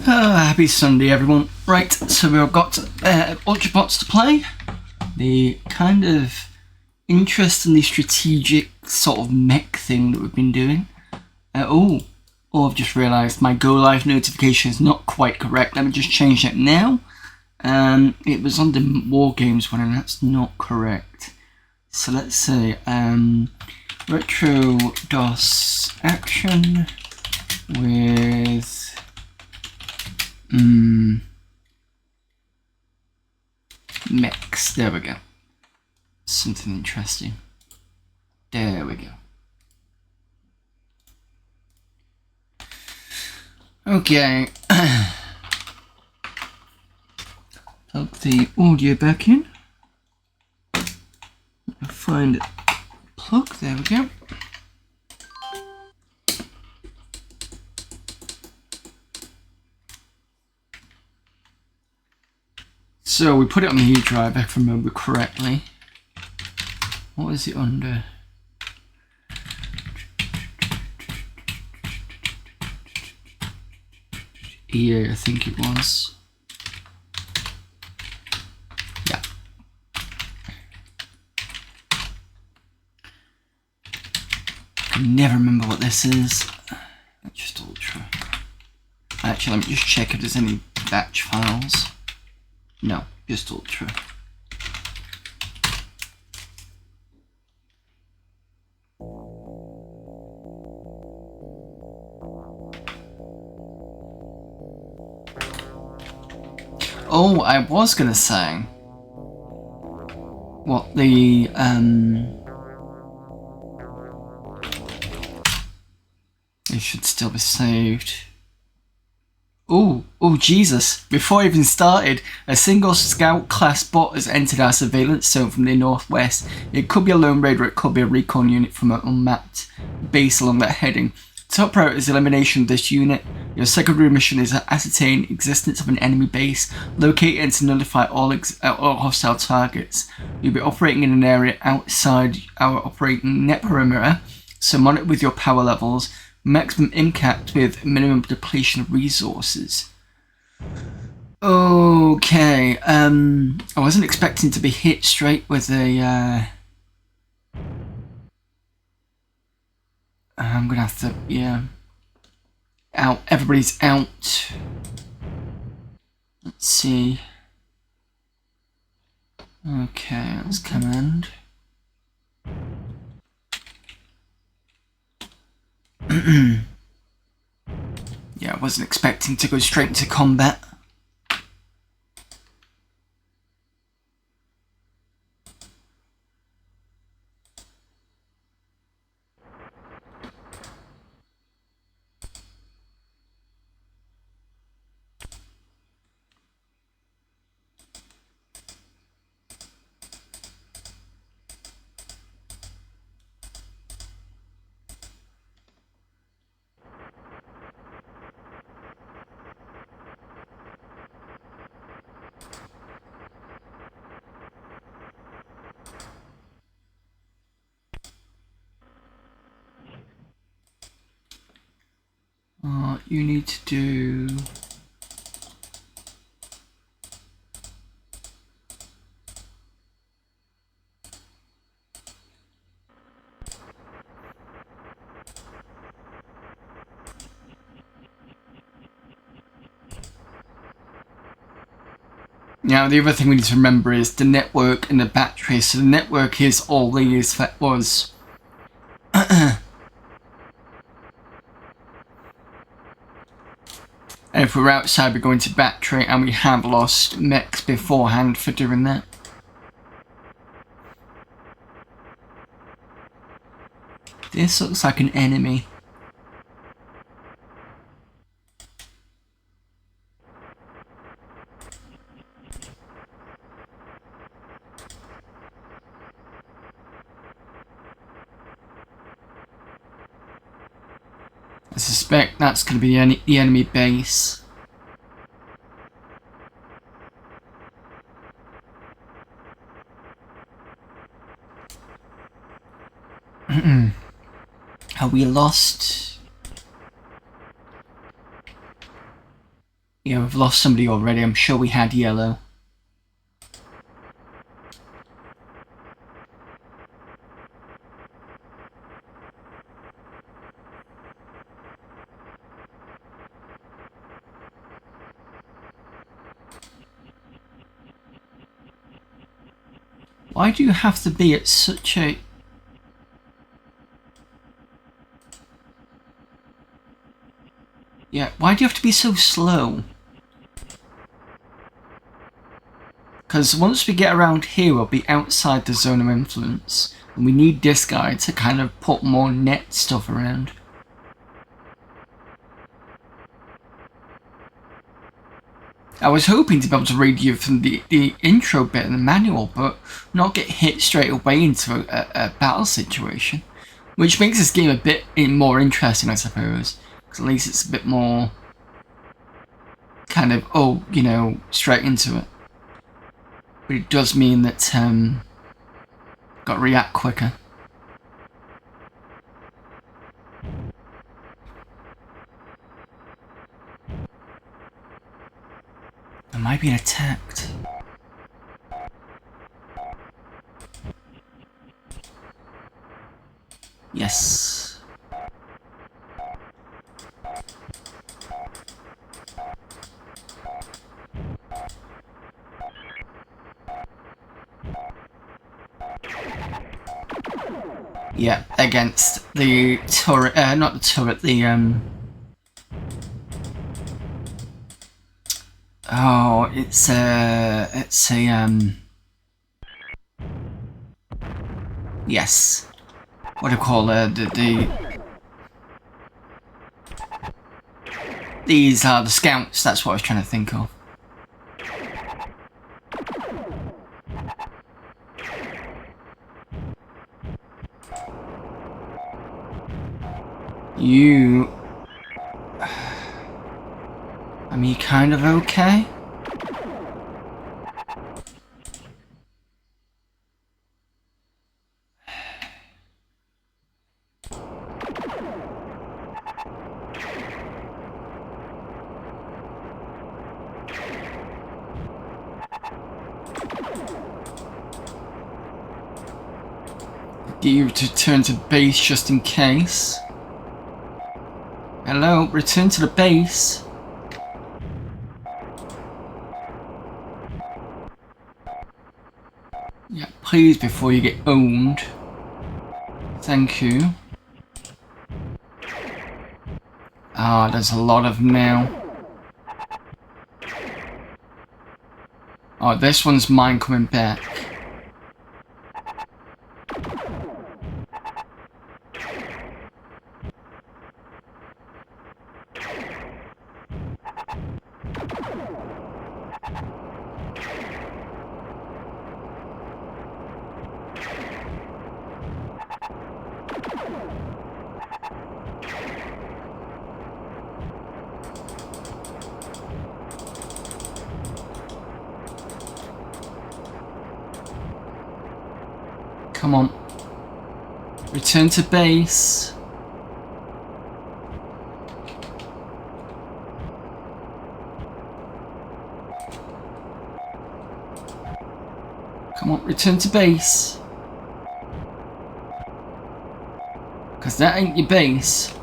Happy Sunday, everyone. Right, so we've got Ultrabots to play. The kind of interestingly strategic sort of mech thing that we've been doing. I've just realised my Go Live notification is not quite correct. Let me just change that now. It was on the War Games one, and that's not correct. So let's say retro DOS action with mechs. There we go. Something interesting. There we go. Okay. Plug the audio back in. Find it. Plug. There we go. So we put it on the U drive, if I remember correctly. What is it under? EA, I think it was. Yeah. I can never remember what this is. That's just Ultra. Actually, let me just check if there's any batch files. No, just Ultra. Oh, I was gonna say what the it should still be saved. Oh Jesus! Before I even started, a single scout class bot has entered our surveillance zone from the northwest. It could be a lone raider, it could be a recon unit from an unmapped base along that heading. Top priority is elimination of this unit. Your secondary mission is to ascertain existence of an enemy base, locate and to nullify all hostile targets. You'll be operating in an area outside our operating net perimeter, so monitor with your power levels. Maximum impact with minimum depletion of resources. Okay, I wasn't expecting to be hit straight with a I'm gonna have to, yeah. Out, everybody's out. Let's see. Okay, let's command. Yeah, I wasn't expecting to go straight into combat. You need to do... Now, the other thing we need to remember is the network and the battery. So the network is all these that was. And if we're outside, we're going to battery, and we have lost mechs beforehand for doing that. This looks like an enemy. I suspect that's going to be the enemy base. Have we lost Yeah, we've lost somebody already. I'm sure we had yellow. Why do you have to be at such a... Yeah, why do you have to be so slow? Because once we get around here, we'll be outside the zone of influence. And we need this guy to kind of put more net stuff around. I was hoping to be able to read you from the intro bit in the manual, but not get hit straight away into a battle situation. Which makes this game a bit more interesting, I suppose. Because at least it's a bit more... kind of, oh, you know, straight into it. But it does mean that, got to react quicker. Am I being attacked? Yes. Yeah, against the turret, not the turret, the, oh, it's a, yes. What do you call these are the scouts, that's what I was trying to think of. You... I mean, kind of okay? Get you to return to base just in case. Hello, return to the base. Yeah, please, before you get owned. Thank you. Ah, there's a lot of them now. Oh, this one's mine coming back. Come on. Return to base. Come on, return to base. Because that ain't your base.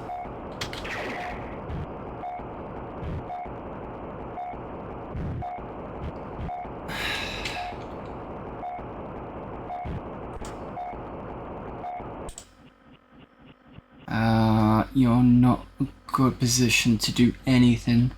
You're not a good position to do anything.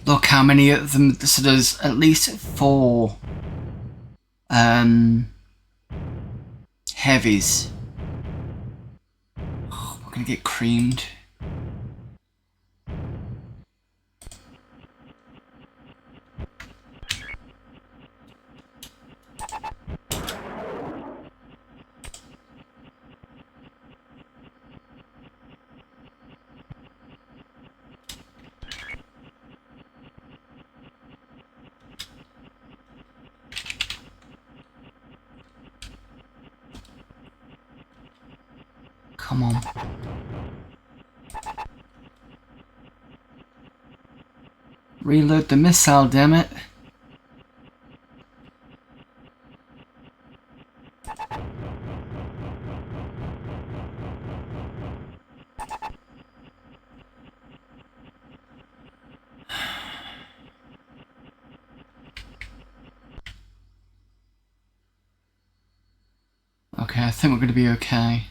Look how many of them, so there's at least 4 heavies. Oh, we're gonna get creamed. Come on. Reload the missile, damn it. Okay, I think we're going to be okay.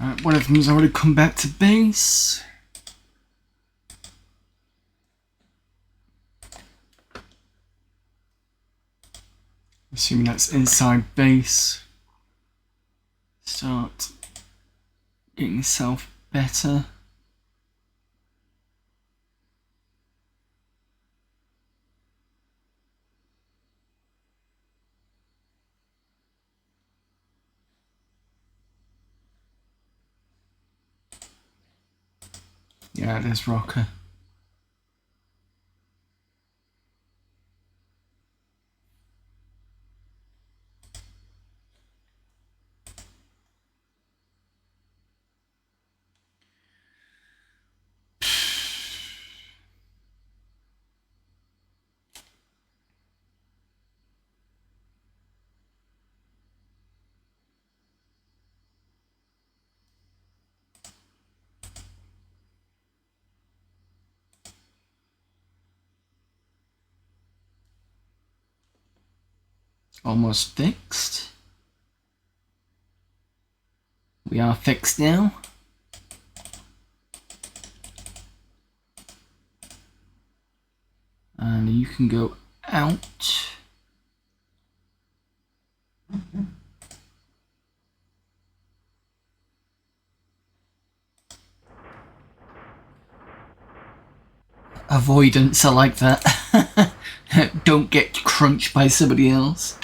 Alright, one of them's already come back to base. Assuming that's inside base. Start getting yourself better. Yeah, there's Rocker. Almost fixed. We are fixed now. And you can go out. Avoidance, I like that. Don't get crunched by somebody else.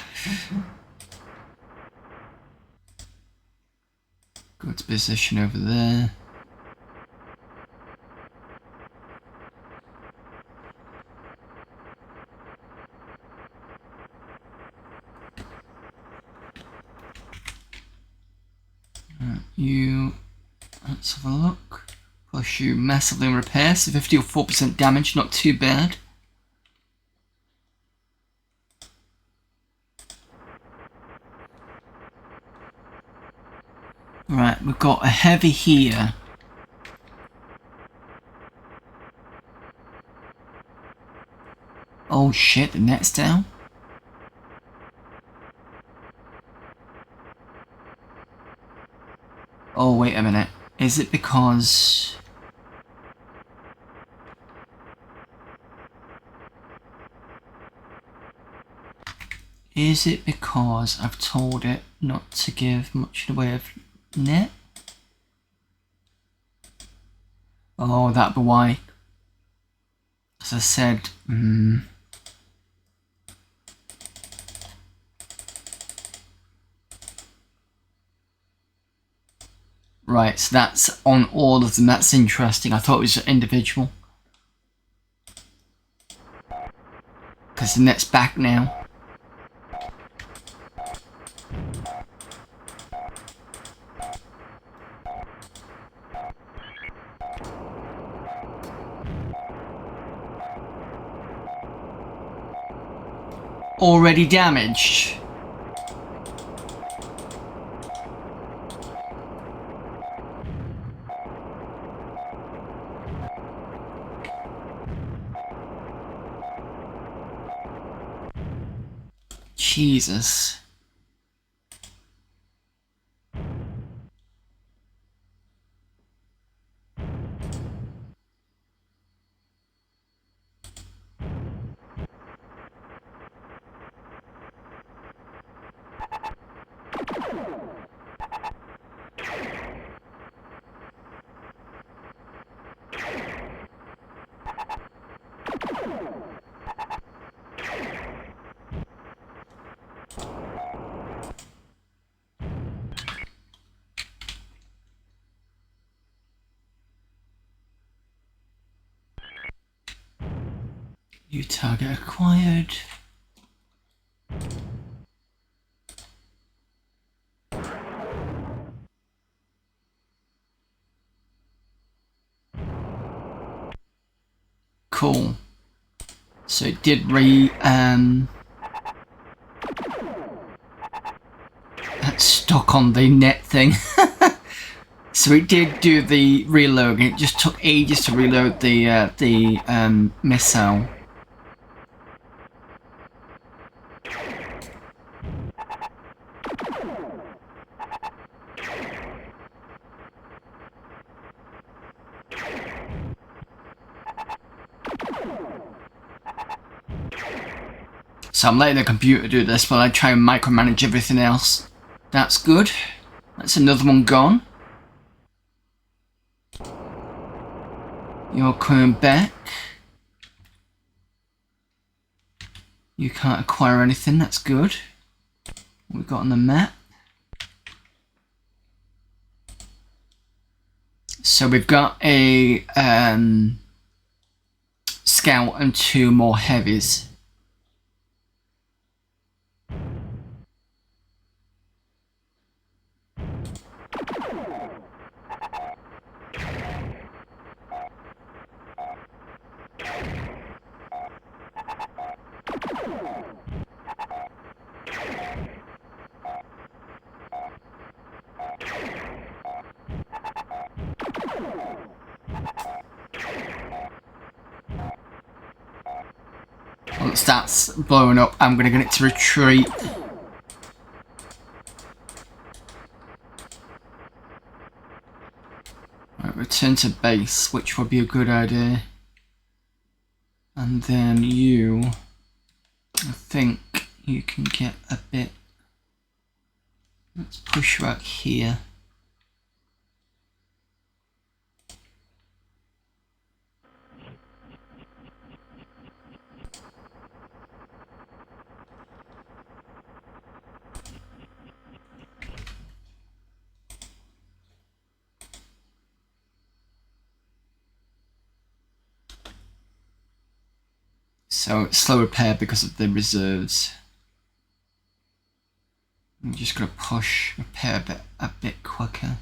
Go to position over there. You, let's have a look. Push you massively in repair, so 54% damage, not too bad. Right, we've got a heavy here. Oh shit, the net's down. Oh, wait a minute. Is it because... Is it because I've told it not to give much in the way of net? Oh, that'd be why. As I said, Right, so that's on all of them. That's interesting. I thought it was individual. Because the net's back now. Already damaged. Jesus. New target acquired. Cool. So it did that's stuck on the net thing. So it did do the reload. It just took ages to reload the missile. So I'm letting the computer do this while I try and micromanage everything else. That's good. That's another one gone. You're coming back. You can't acquire anything, that's good. What we got on the map? So we've got a scout and 2 more heavies. Once that's blowing up, I'm going to get it to retreat. Right, return to base, which would be a good idea. And then you, I think you can get a bit. Let's push right here. So it's slow repair because of the reserves. I'm just gonna push repair a bit quicker.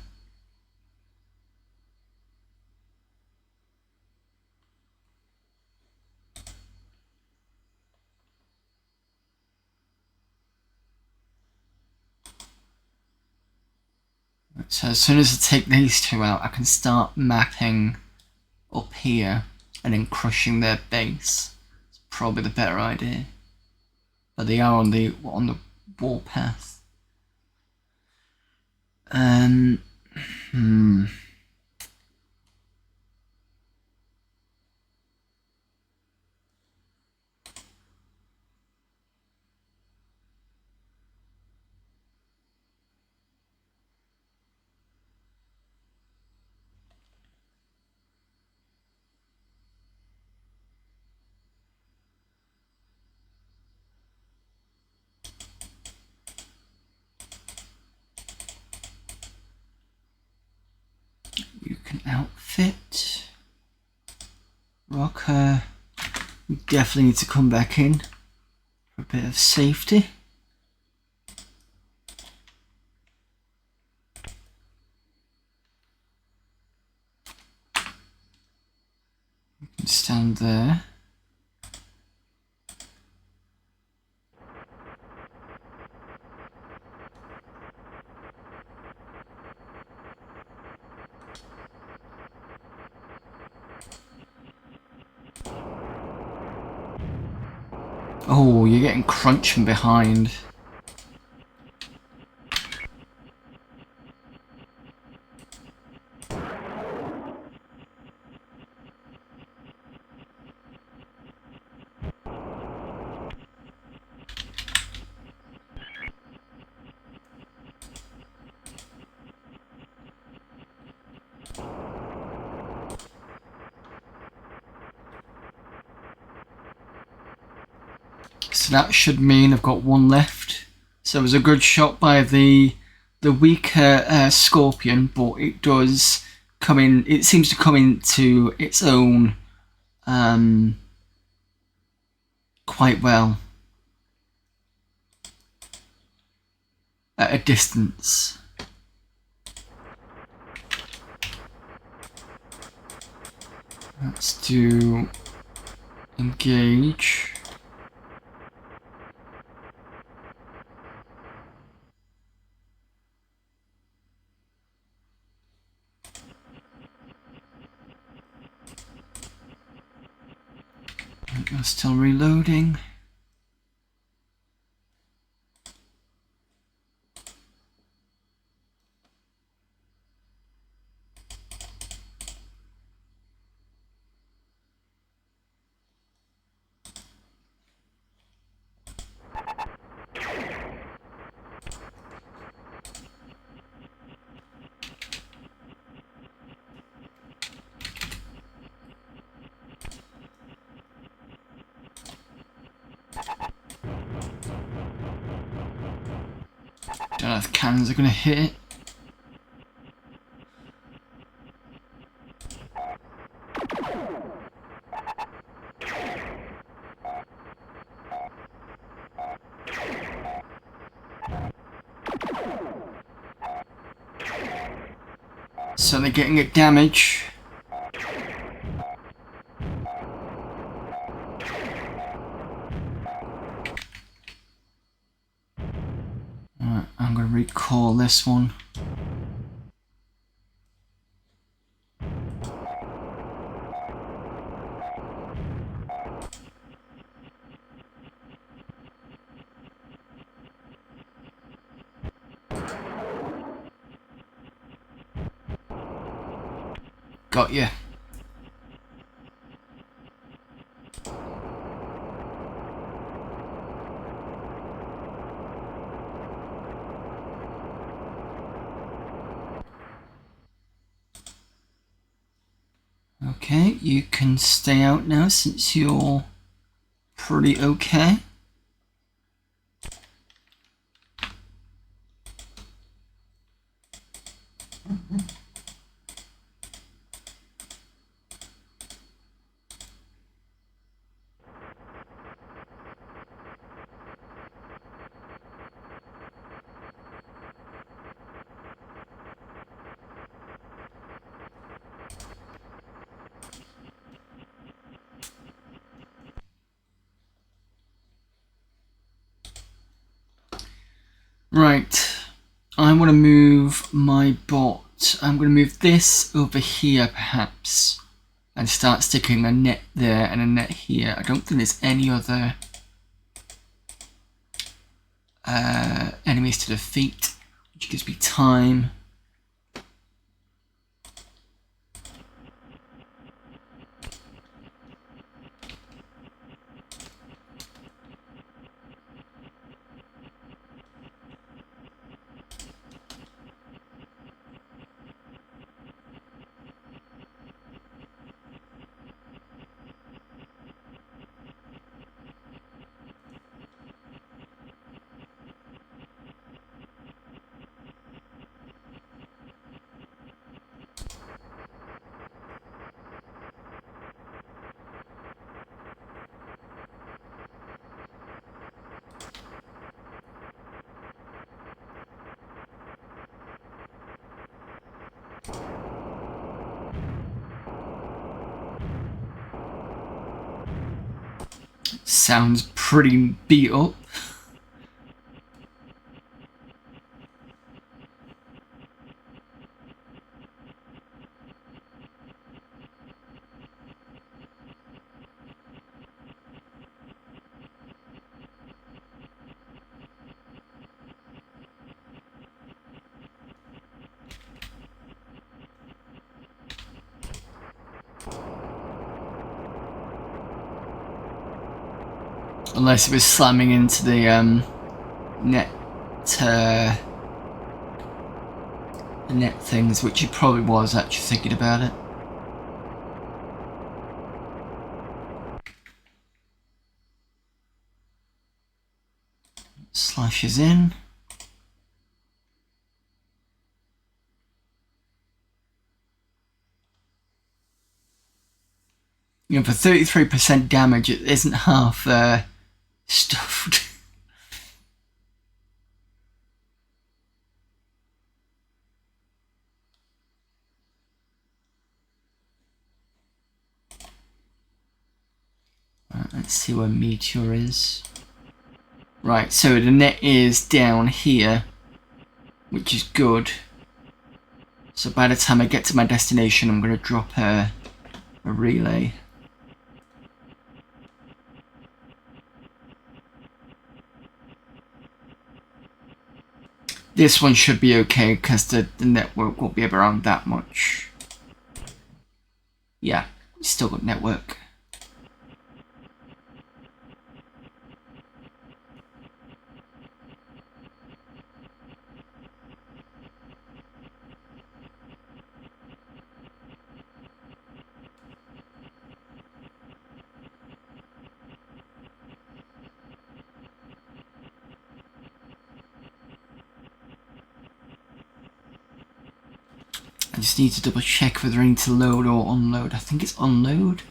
So as soon as I take these 2 out, I can start mapping up here and then crushing their base. It's probably the better idea. But they are on the warpath. You can outfit. Rocker. We definitely need to come back in for a bit of safety. You can stand there. Oh, you're getting crunched from behind. So that should mean I've got 1 left. So it was a good shot by the weaker Scorpion, but it does come in. It seems to come into its own quite well at a distance. Let's do engage. I'm still reloading. Don't know if cannons are going to hit it. So they're getting it damage. Alright, I'm going to recall this one. Got you. Okay, you can stay out now since you're pretty okay. Right, I want to move my bot. I'm going to move this over here perhaps and start sticking a net there and a net here. I don't think there's any other enemies to defeat, which gives me time. Sounds pretty beat up. Unless it was slamming into the net things, which it probably was, actually thinking about it. Slashes in. You know, for 33% damage, it isn't half stuffed. Right, let's see where Meteor is. Right, so the net is down here, which is good. So by the time I get to my destination, I'm going to drop a relay. This one should be okay because the network won't be around that much. Yeah, still got network. I just need to double check whether I need to load or unload. I think it's unload.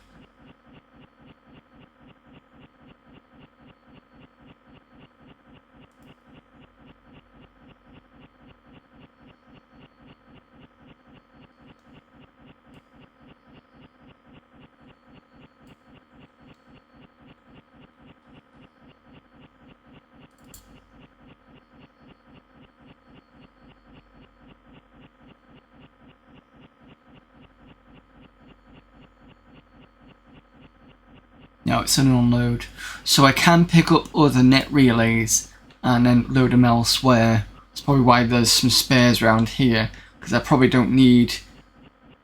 No, it's an unload. So I can pick up other net relays and then load them elsewhere. That's probably why there's some spares around here, because I probably don't need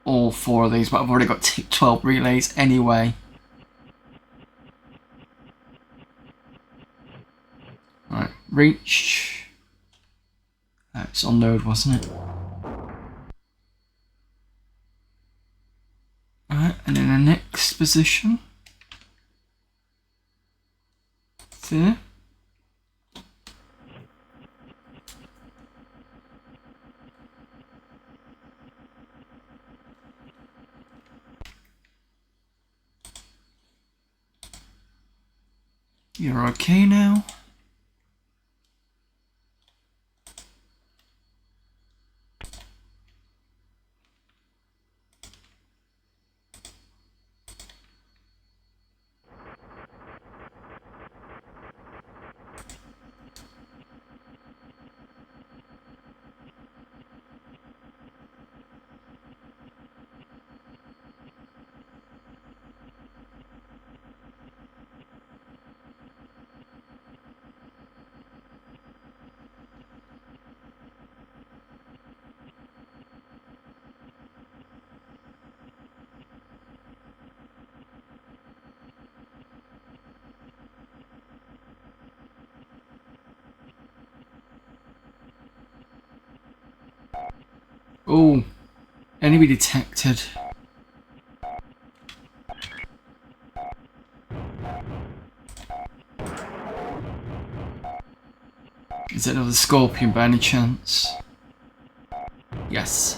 all 4 of these, but I've already got 12 relays anyway. Right, reach. It's unload, wasn't it? Alright, and in the next position. There. You're okay now. Oh, enemy detected. Is it another scorpion by any chance? Yes.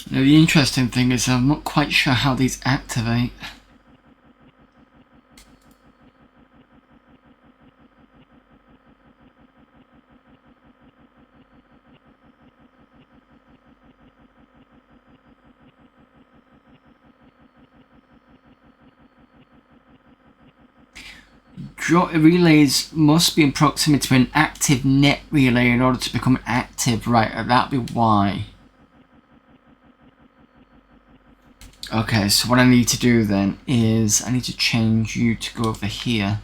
Now the interesting thing is I'm not quite sure how these activate. relays must be in proximity to an active net relay in order to become active. Right, that'd be why. Okay, so what I need to do then is I need to change you to go over here.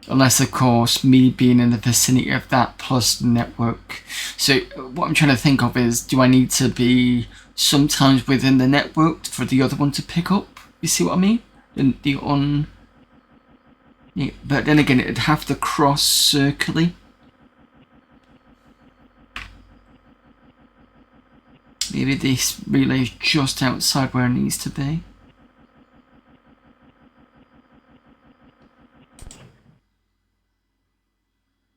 Unless, of course, me being in the vicinity of that plus network. So what I'm trying to think of is, do I need to be sometimes within the network for the other one to pick up? You see what I mean? Yeah, but then again, it'd have to cross circularly. Maybe this relay is just outside where it needs to be.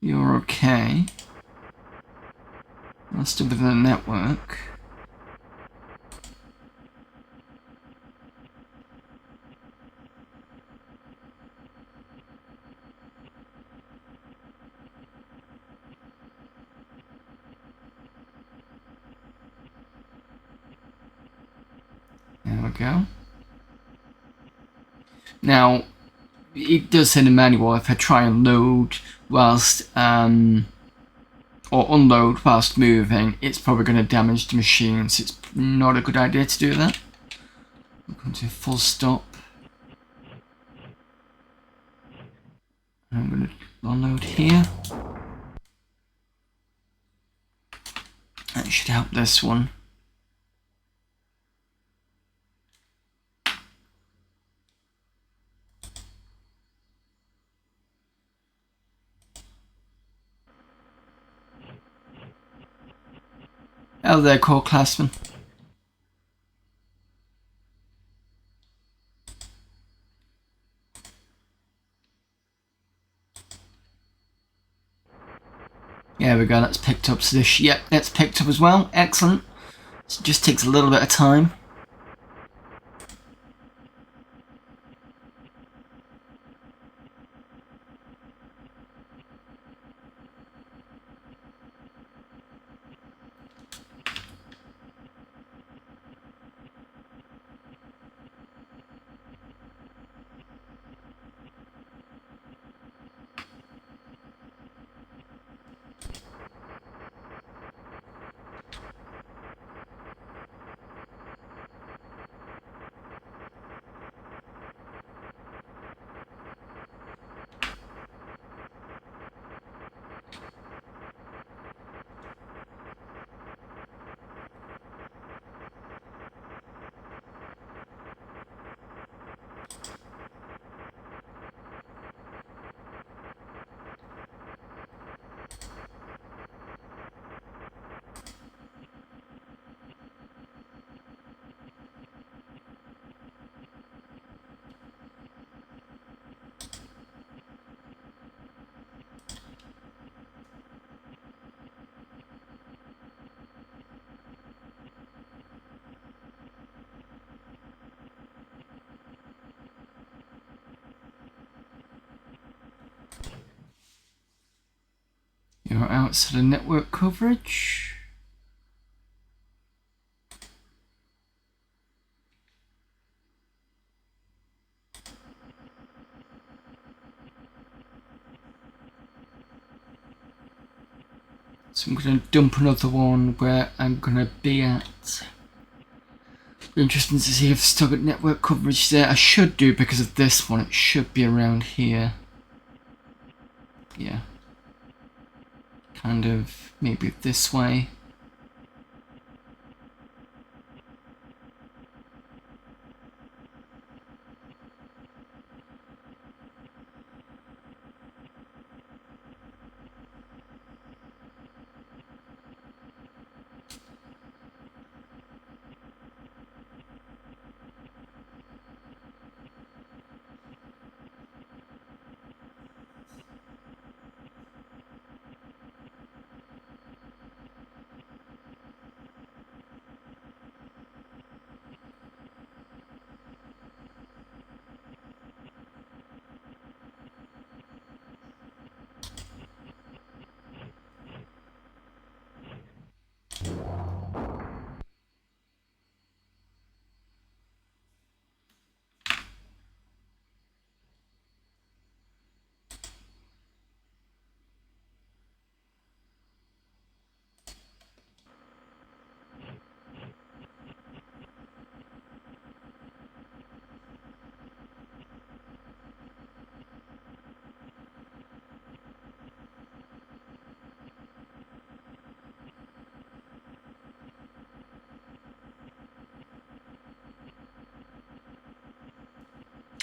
You're okay. I'm still within the network. There we go. Now, it does say in the manual if I try and load whilst or unload whilst moving, it's probably going to damage the machine, so it's not a good idea to do that. We'll come to a full stop. I'm going to unload here. That should help this one. Hello there, core classman. There we go, that's picked up. So this, yep, that's picked up as well. Excellent. So it just takes a little bit of time. You're outside of network coverage. So I'm going to dump another one where I'm going to be at. Interesting to see if I've still got network coverage there. I should do because of this one. It should be around here. Yeah. Kind of maybe this way.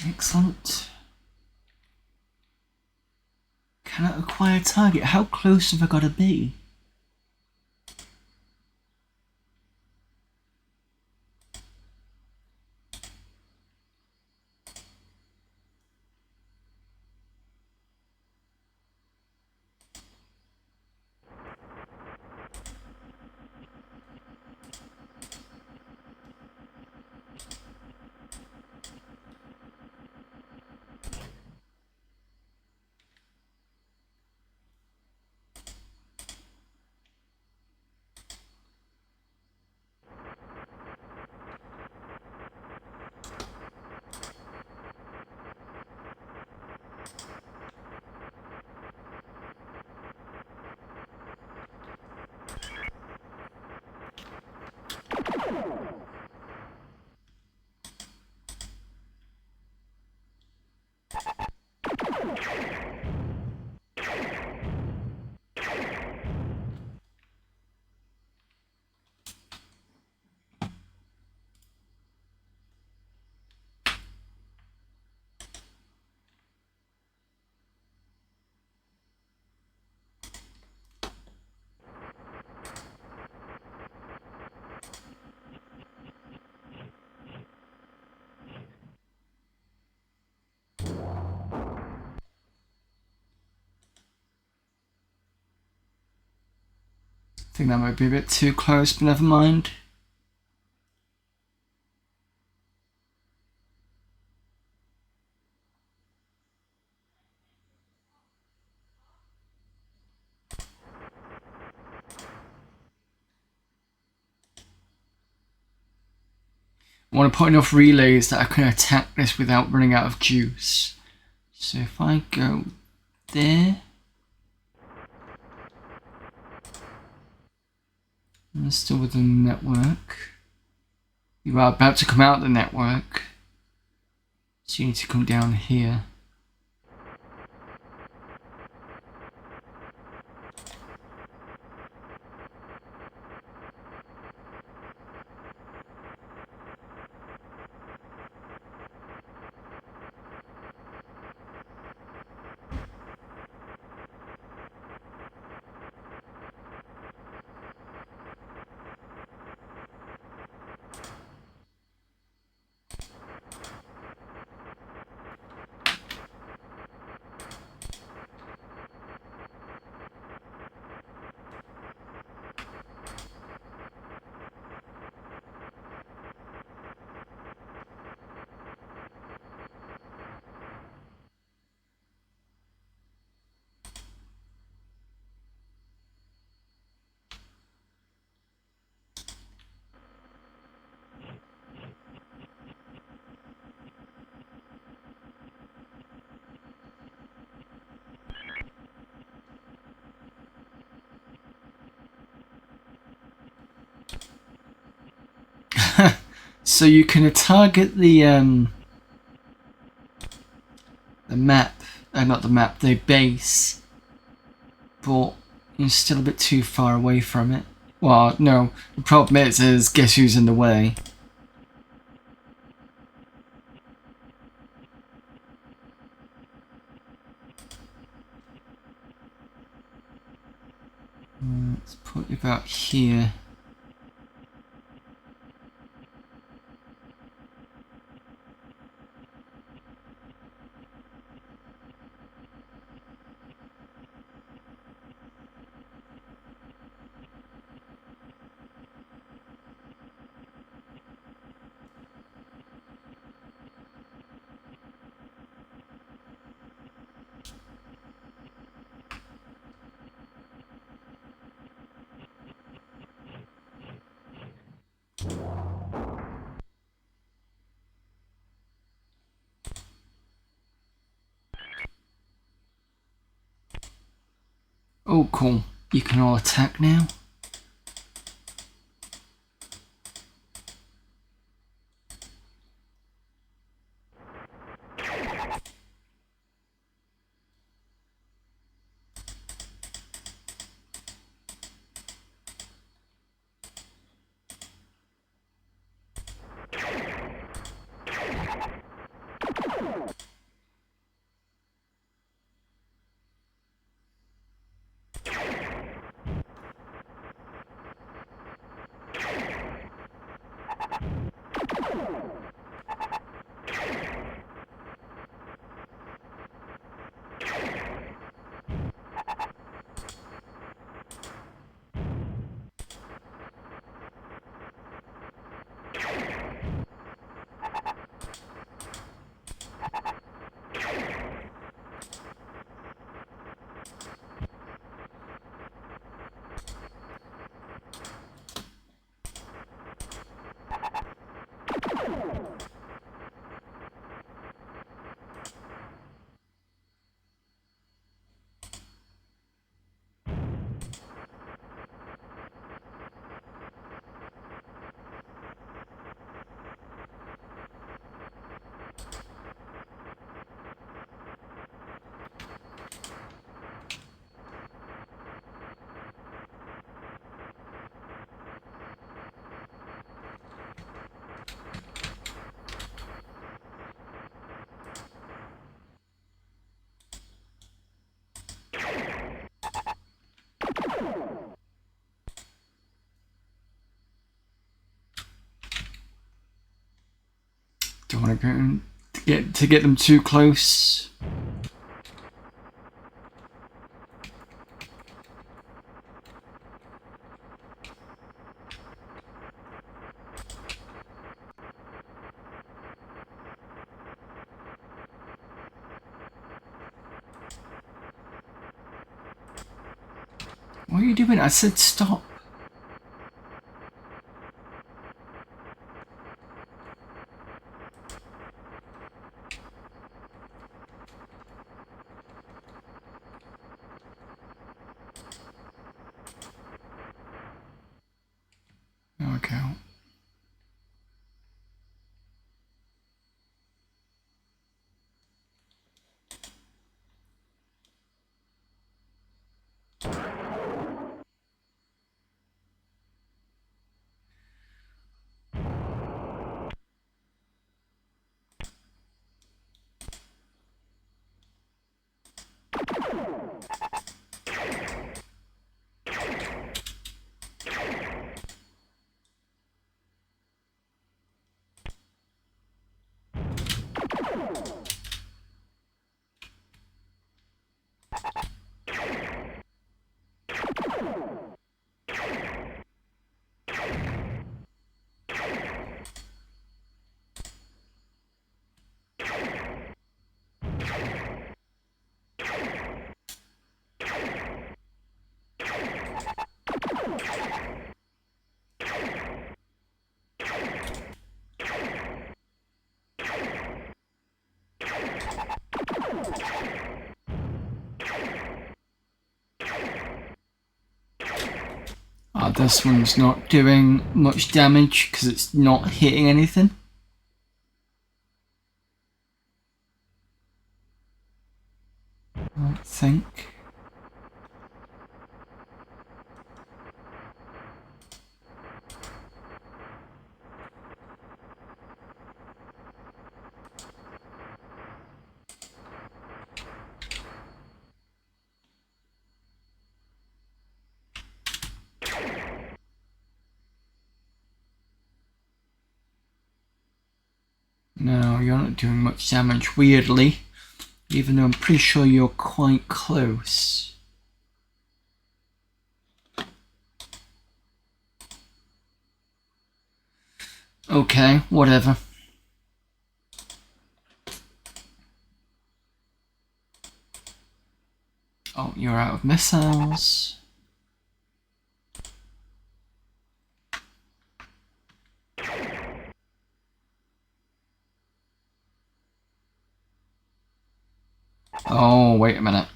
Excellent. Cannot acquire target. How close have I got to be? I think that might be a bit too close, but never mind. I want to put enough relays that I can attack this without running out of juice. So if I go there, I'm still within the network. You are about to come out of the network, so you need to come down here. So you can target the map, not the map, the base, but you're still a bit too far away from it. Well, no, the problem is guess who's in the way? Let's put it about here. Oh, cool. You can all attack now. Don't want to go to get them too close. What are you doing? I said stop. Okay. This one's not doing much damage because it's not hitting anything. I think. No, you're not doing much damage, weirdly. Even though I'm pretty sure you're quite close. Okay, whatever. Oh, you're out of missiles. Oh, wait a minute.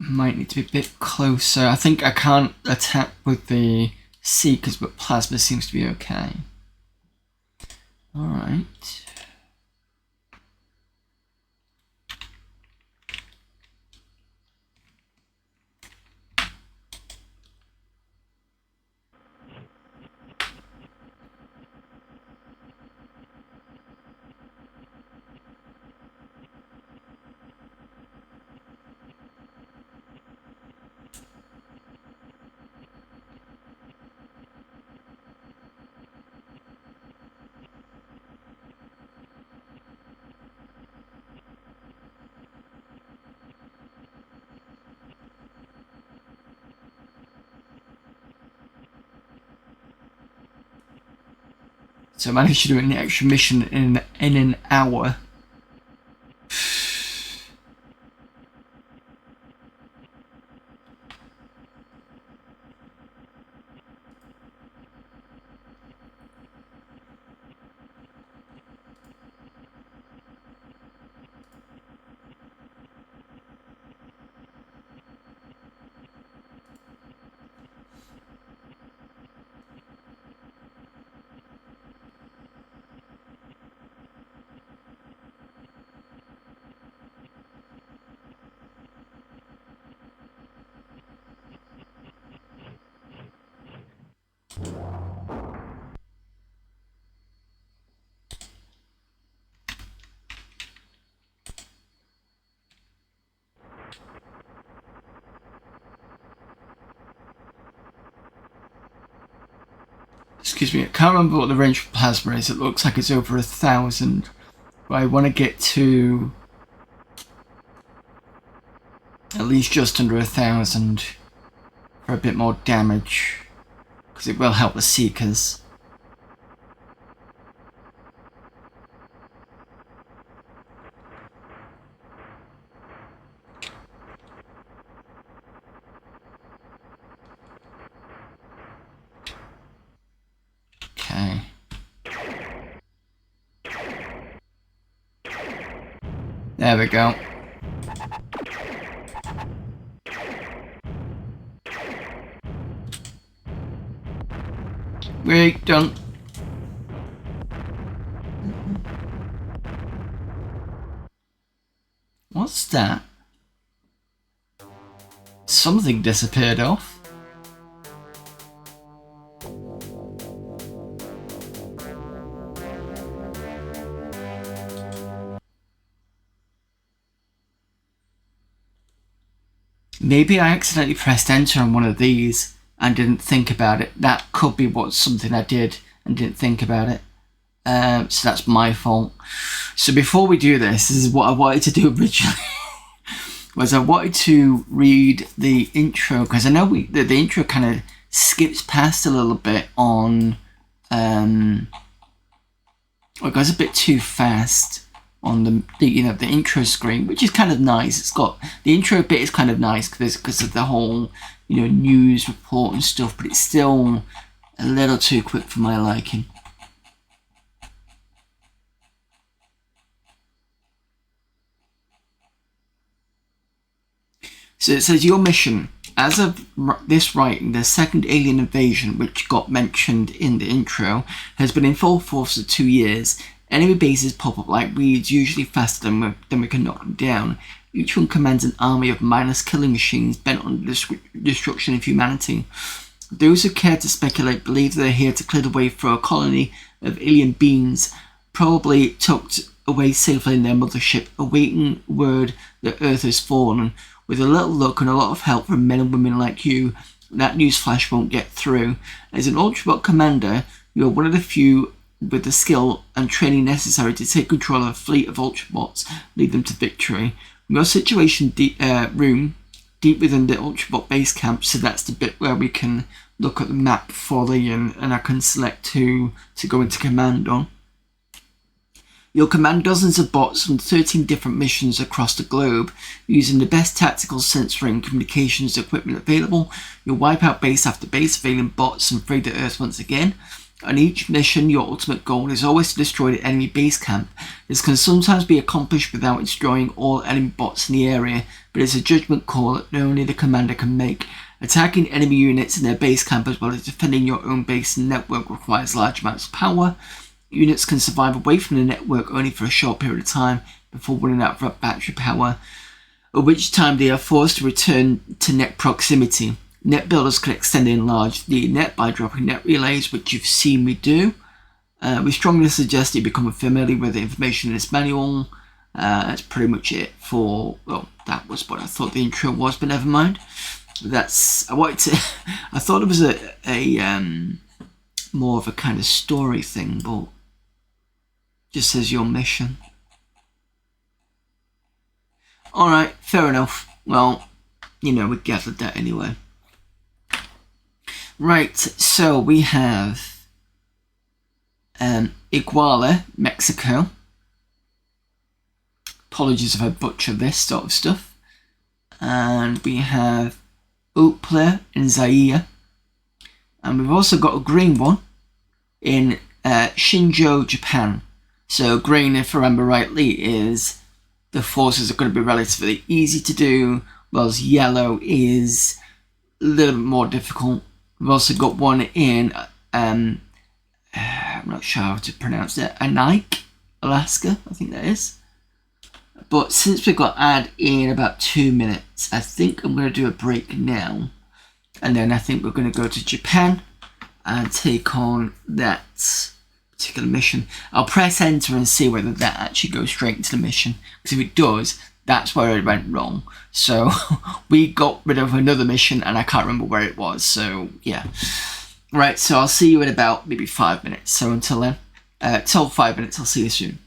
Might need to be a bit closer. I think I can't attack with the Seekers, but Plasma seems to be okay. Alright. So I managed to do an extra mission in an hour. Excuse me, I can't remember what the range for plasma is. It looks like it's over 1,000. But I want to get to at least just under 1,000 for a bit more damage, because it will help the Seekers. Okay. There we go. We're done. What's that? Something disappeared off. Maybe I accidentally pressed enter on one of these and didn't think about it. That could be something I did and didn't think about it. So that's my fault. So before we do this is what I wanted to do originally. Was I wanted to read the intro, because I know the intro kind of skips past a little bit on... it goes a bit too fast on the intro screen, which is kind of nice. It's got the intro bit is kind of nice because of the whole news report and stuff, but it's still a little too quick for my liking. So it says your mission. As of this writing, the second alien invasion, which got mentioned in the intro, has been in full force for 2 years. Enemy bases pop up like weeds, usually faster than we can knock them down. Each one commands an army of mindless killing machines bent on the destruction of humanity. Those who care to speculate believe they're here to clear the way for a colony of alien beings, probably tucked away safely in their mothership, awaiting word that Earth has fallen. With a little luck and a lot of help from men and women like you, that newsflash won't get through. As an Ultrabot commander, you are one of the few with the skill and training necessary to take control of a fleet of Ultrabots, lead them to victory. Your situation room, deep within the Ultrabot base camp, so that's the bit where we can look at the map fully and I can select who to go into command on. You'll command dozens of bots on 13 different missions across the globe. Using the best tactical sensor and communications equipment available, you'll wipe out base after base of alien bots and free the Earth once again. On each mission, your ultimate goal is always to destroy the enemy base camp. This can sometimes be accomplished without destroying all enemy bots in the area, but it's a judgment call that only the commander can make. Attacking enemy units in their base camp as well as defending your own base and network requires large amounts of power. Units can survive away from the network only for a short period of time before running out of battery power, at which time they are forced to return to net proximity. Net builders can extend and enlarge the net by dropping net relays, which you've seen me do. We strongly suggest you become familiar with the information in this manual. That's pretty much it for, well, that was what I thought the intro was, but never mind. I thought it was a more of a kind of story thing, but just says your mission. Alright, fair enough. Well, we gathered that anyway. Right, so we have Iguala, Mexico. Apologies if I butcher this sort of stuff. And we have Upla in Zaire. And we've also got a green one in Shinjo, Japan. So green, if I remember rightly, is the forces are going to be relatively easy to do, whereas yellow is a little bit more difficult. We've also got one in, I'm not sure how to pronounce it, Anaik, Alaska, I think that is. But since we've got ad in about 2 minutes, I think I'm going to do a break now. And then I think we're going to go to Japan and take on that particular mission. I'll press enter and see whether that actually goes straight into the mission. Because if it does, that's where it went wrong. So we got rid of another mission and I can't remember where it was. So yeah. Right, so I'll see you in about maybe 5 minutes. So until then, till 5 minutes, I'll see you soon.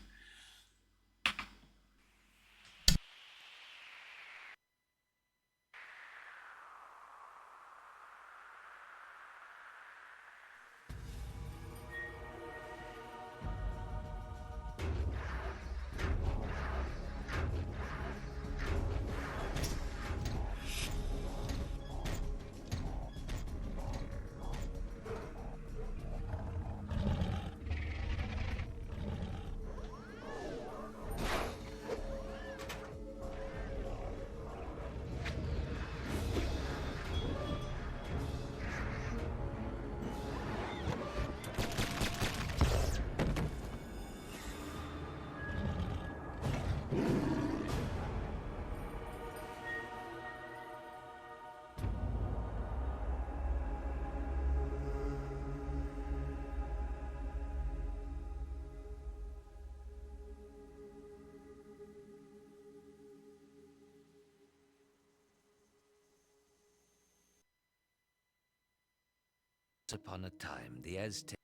Upon a time, the Aztecs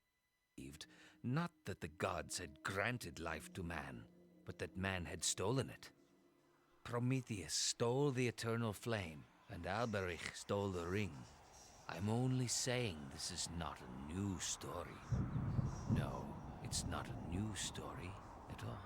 believed not that the gods had granted life to man, but that man had stolen it. Prometheus stole the eternal flame, and Alberich stole the ring. I'm only saying this is not a new story. No, it's not a new story at all.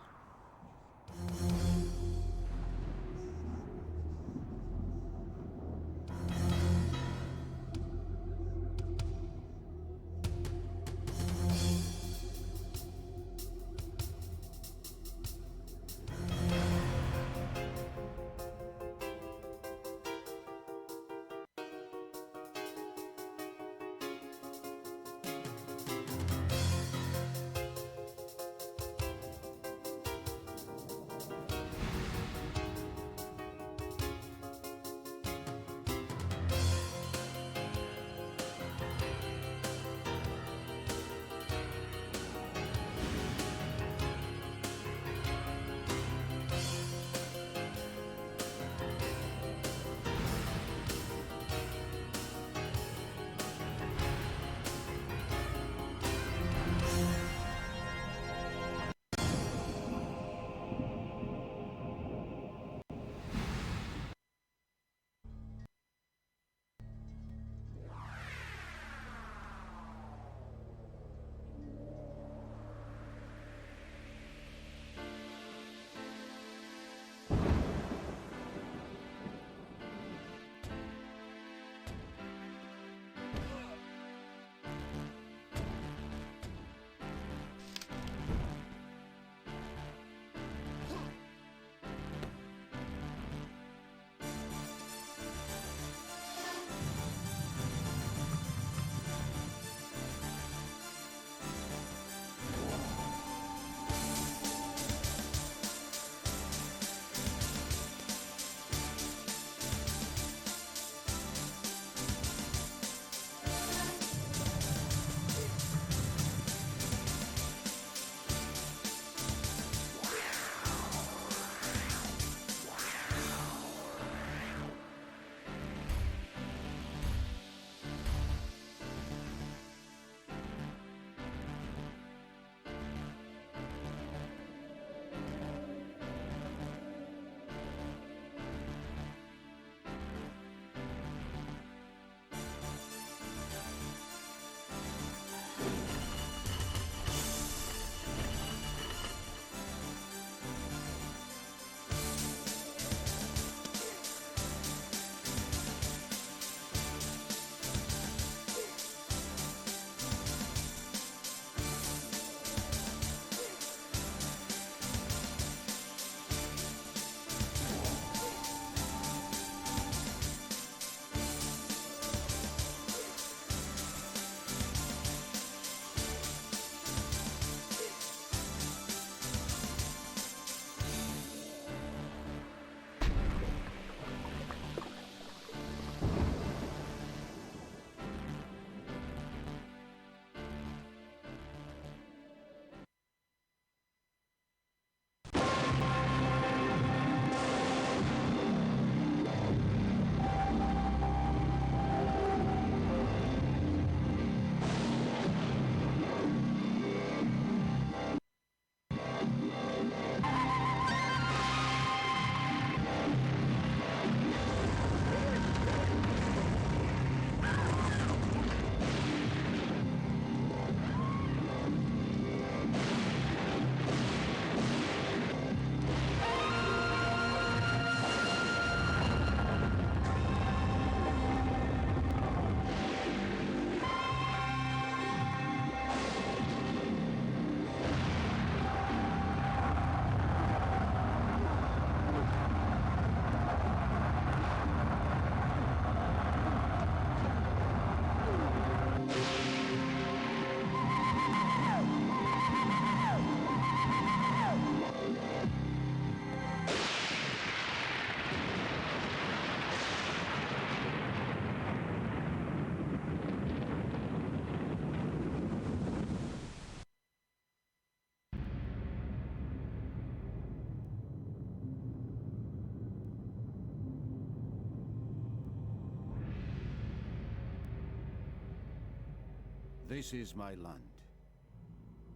This is my land.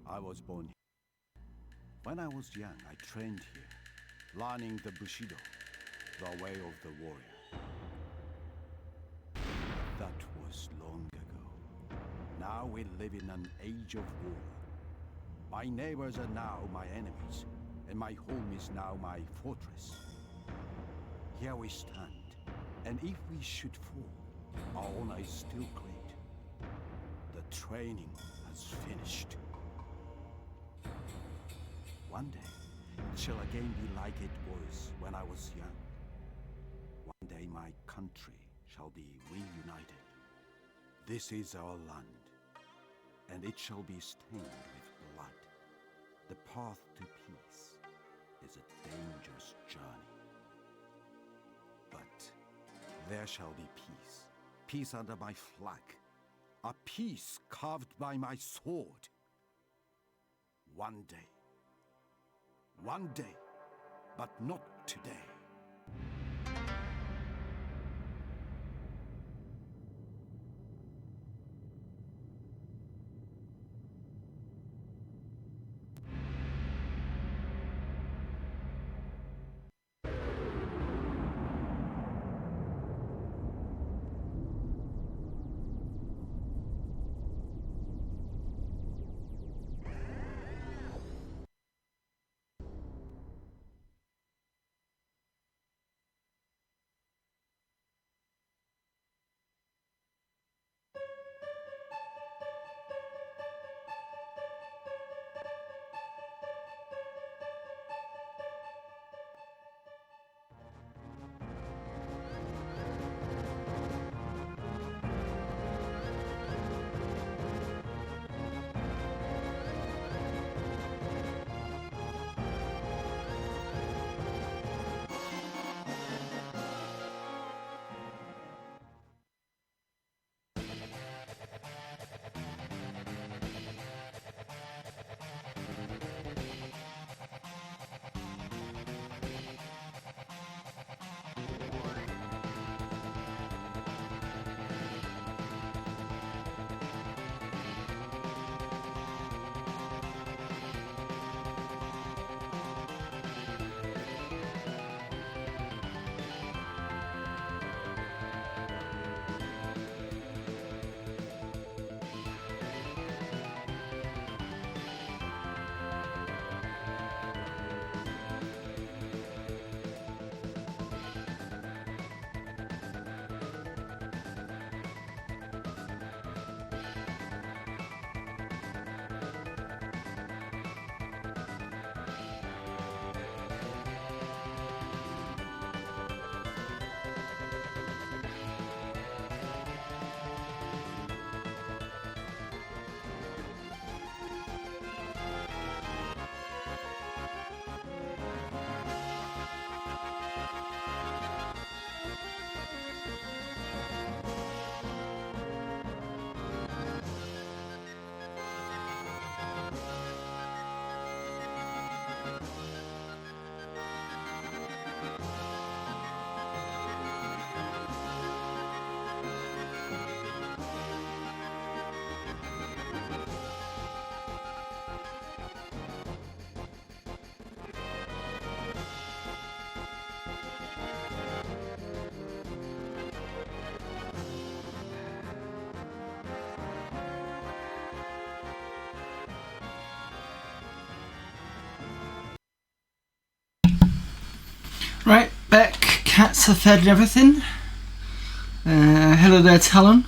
I was born here. When I was young, I trained here, learning the Bushido, the way of the warrior. That was long ago. Now we live in an age of war. My neighbors are now my enemies, and my home is now my fortress. Here we stand, and if we should fall, our honor is still great. The training has finished. One day, it shall again be like it was when I was young. One day my country shall be reunited. This is our land, and it shall be stained with blood. The path to peace is a dangerous journey. But there shall be peace. Peace under my flag. A peace carved by my sword. One day. One day, but not today. Right, back. Cats are fed and everything. Hello there, Talon.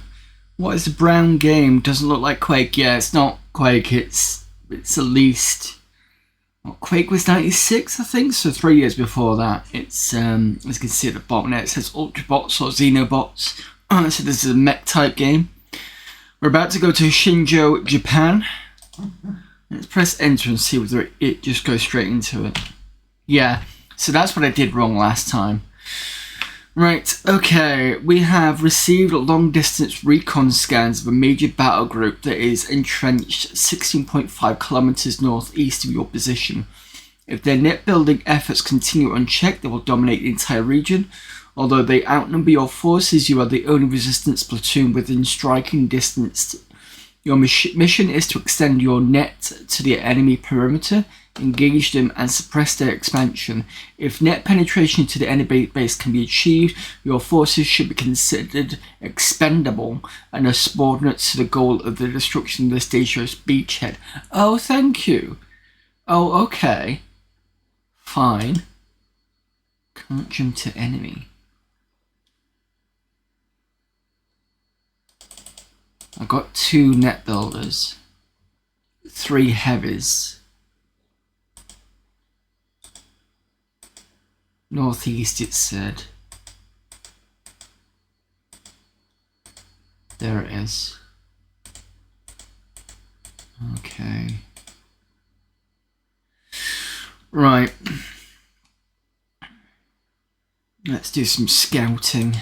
What is the brown game? Doesn't look like Quake. Yeah, it's not Quake. It's at least... Well, Quake was 96, I think, so 3 years before that. It's, as you can see at the bottom there, it says Ultrabots or Xenobots. So this is a mech type game. We're about to go to Shinjo, Japan. Let's press enter and see whether it just goes straight into it. Yeah, so that's what I did wrong last time. Right, okay, we have received long-distance recon scans of a major battle group that is entrenched 16.5 kilometers northeast of your position. If their net-building efforts continue unchecked, they will dominate the entire region. Although they outnumber your forces, you are the only resistance platoon within striking distance Your mission is to extend your net to the enemy perimeter, engage them, and suppress their expansion. If net penetration to the enemy base can be achieved, your forces should be considered expendable and are subordinate to the goal of the destruction of this dangerous beachhead. Oh, thank you. Oh, okay. Fine. Can't jump to enemy. I've got 2 net builders, 3 heavies. Northeast, it said. There it is. Okay. Right. Let's do some scouting.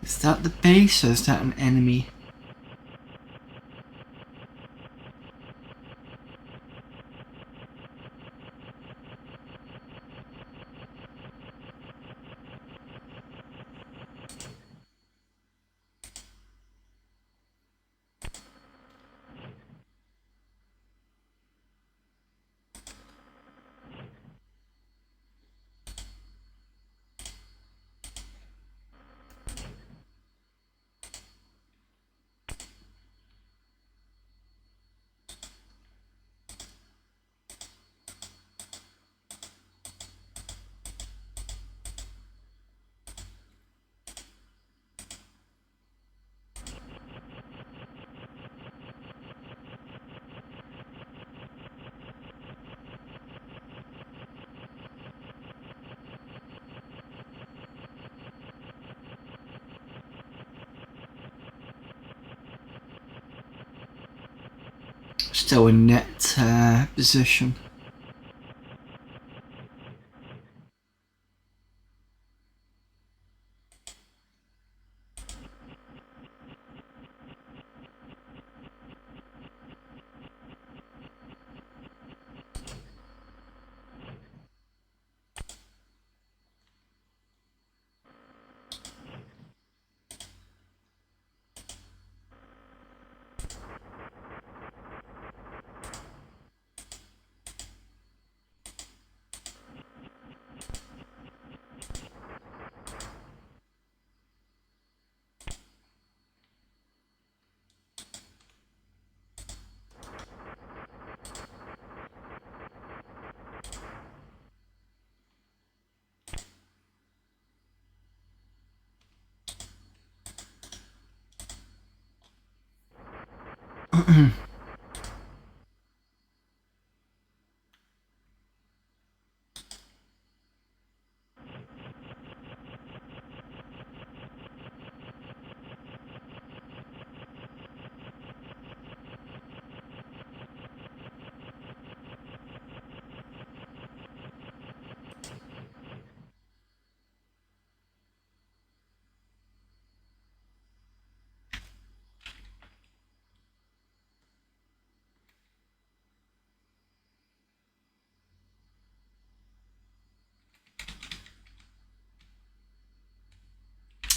Is that the base or is that an enemy? Still in net position.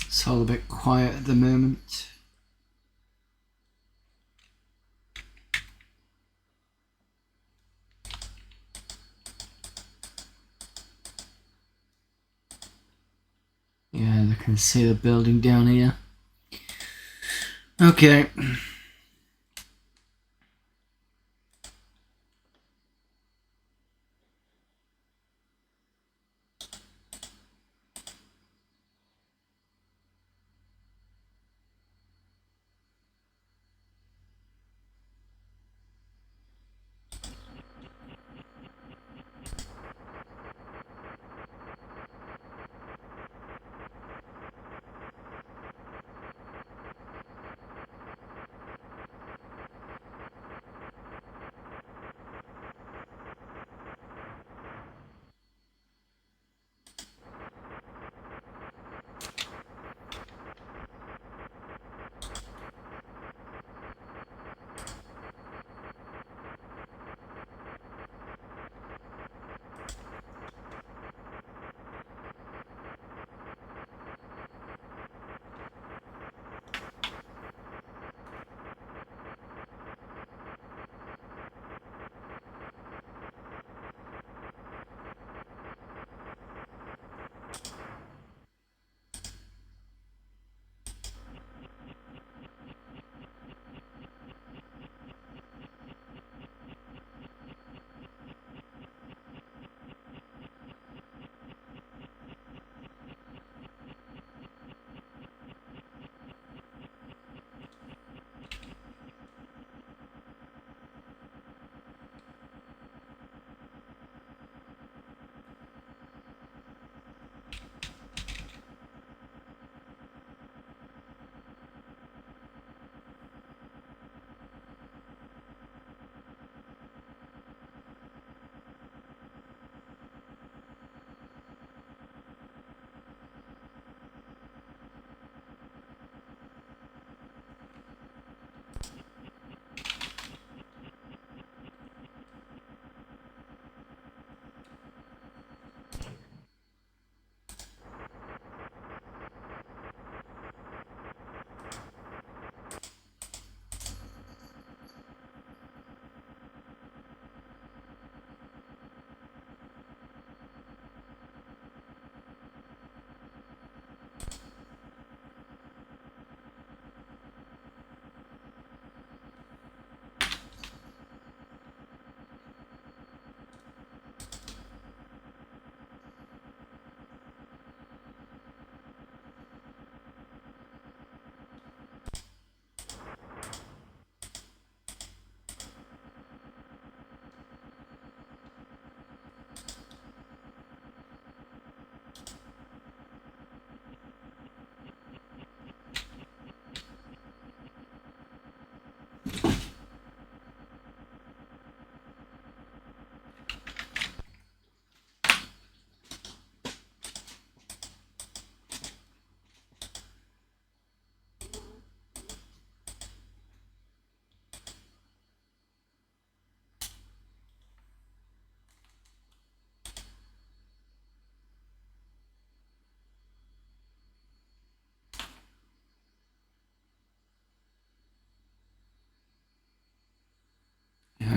It's all a bit quiet at the moment. Yeah, I can see the building down here. Okay.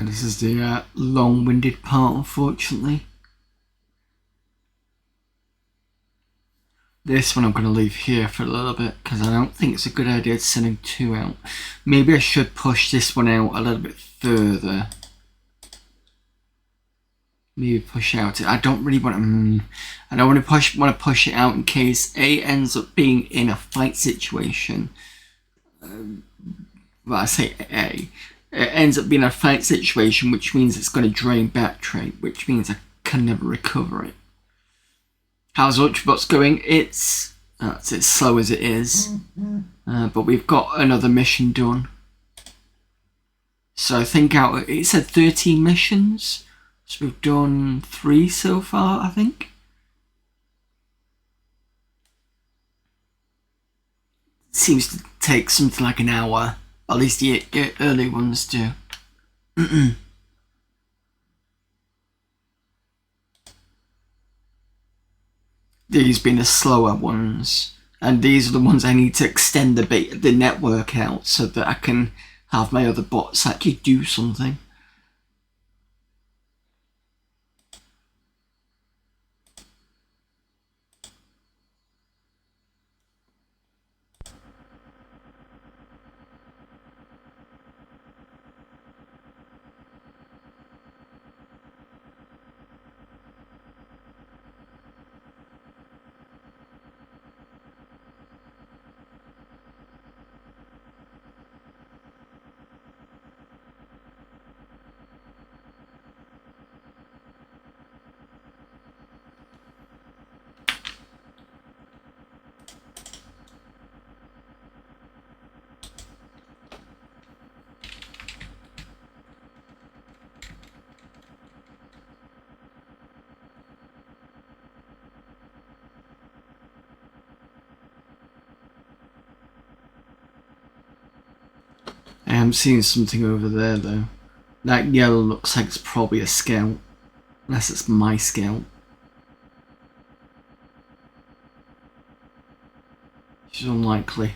this is the long-winded part, unfortunately. This one I'm going to leave here for a little bit because I don't think it's a good idea sending 2 out. Maybe I should push this one out a little bit further. Maybe push out. I don't really want to. I don't want to push it out in case A ends up being in a fight situation. Well, I say A. It ends up being a fight situation, which means it's going to drain battery, which means I can never recover it. How's Ultrabots going? It's as slow as it is, but we've got another mission done. So I think it said 13 missions, so we've done 3 so far, I think. Seems to take something like an hour, at least the early ones do. These being the slower ones, and these are the ones I need to extend the network out so that I can have my other bots actually do something. I am seeing something over there though. That yellow looks like it's probably a scout. Unless it's my scout. Which is unlikely.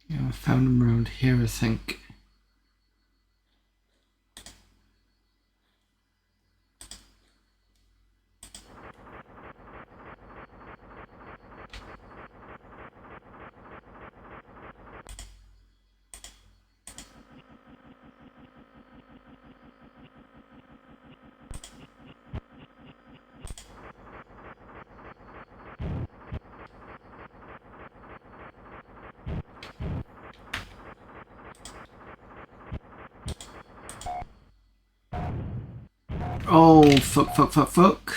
Yeah, I found them around here, I think. Oh, fuck, fuck, fuck, fuck.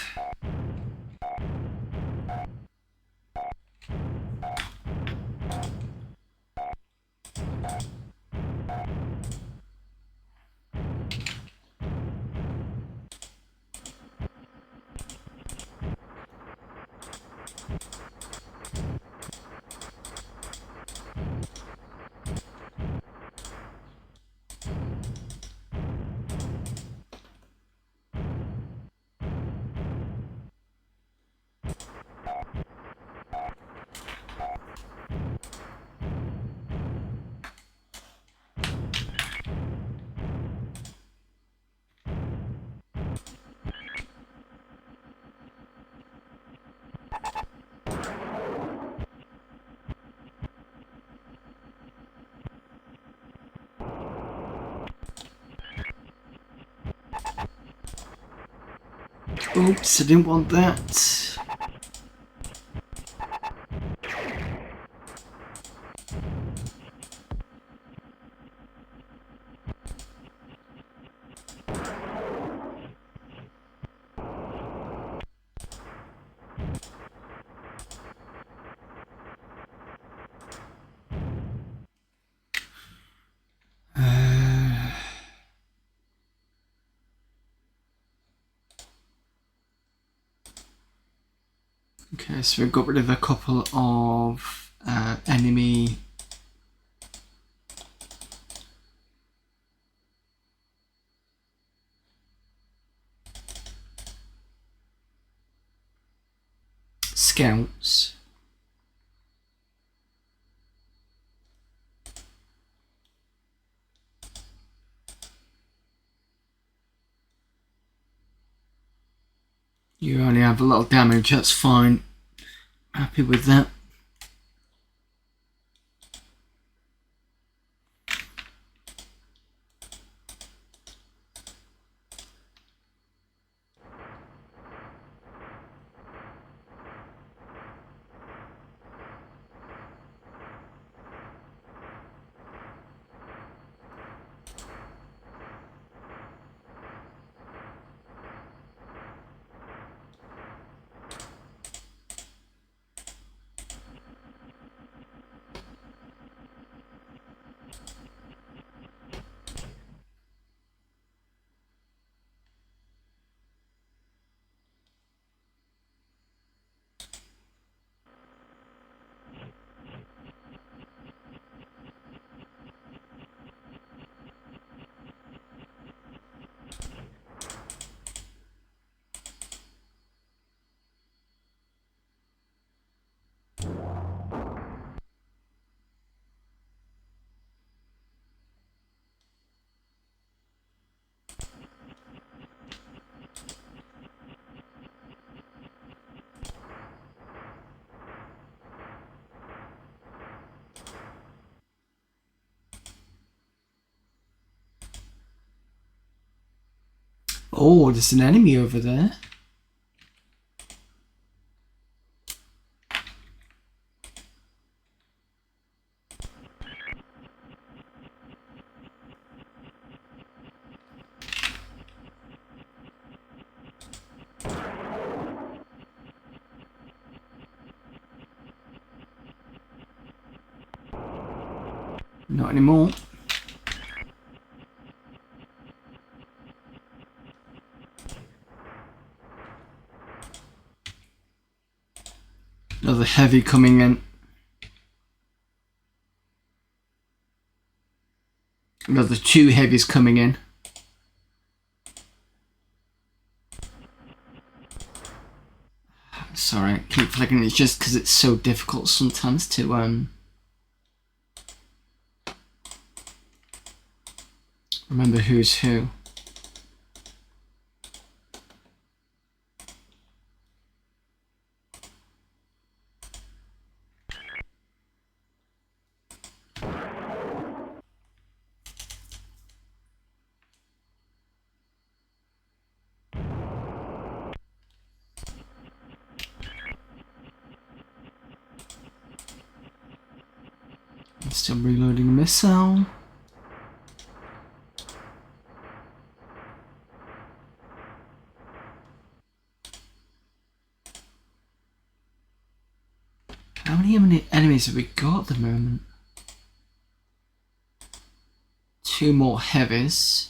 Oops, I didn't want that. Okay, so we've got rid of a couple of enemy scouts. You only have a lot of damage, that's fine. Happy with that. Oh, there's an enemy over there. Not anymore. Another heavy coming in. Another 2 heavies coming in. Sorry, I keep flicking. It's just because it's so difficult sometimes to remember who's who. Still reloading a missile. enemies have we got at the moment? 2 more heavies.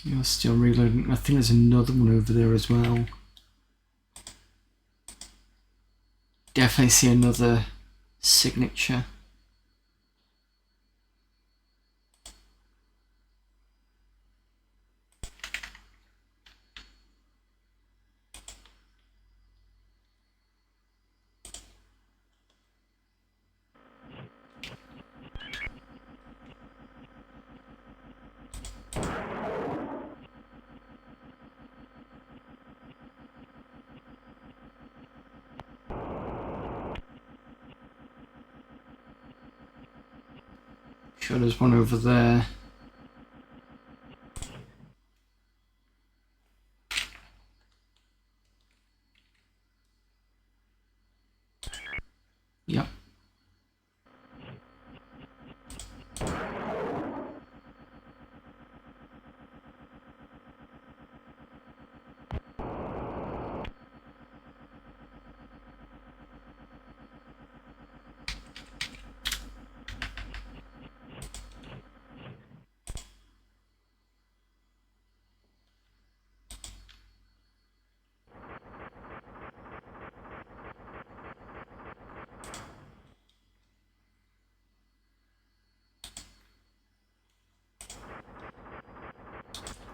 You're still reloading. I think there's another one over there as well. Definitely see another signature. Sure, there's one over there. Yep.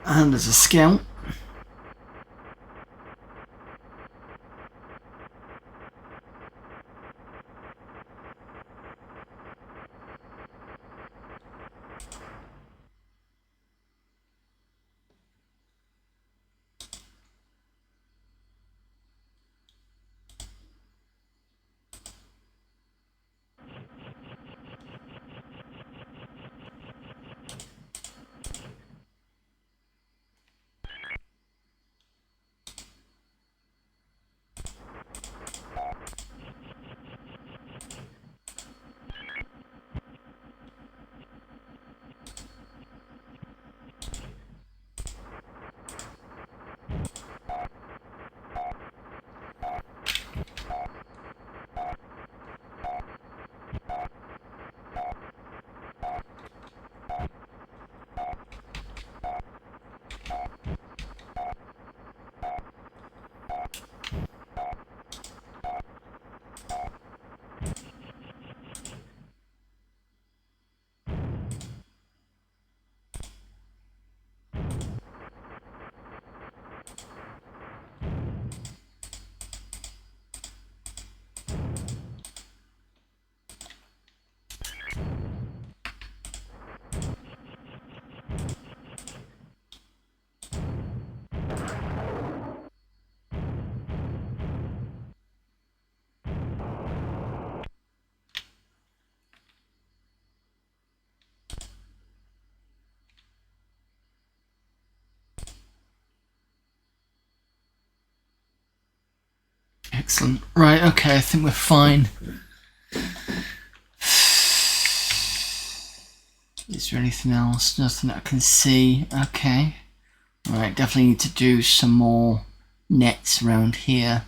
And there's a scout. Excellent. Right, okay, I think we're fine. Is there anything else? Nothing I can see. Okay. Right, definitely need to do some more nets around here.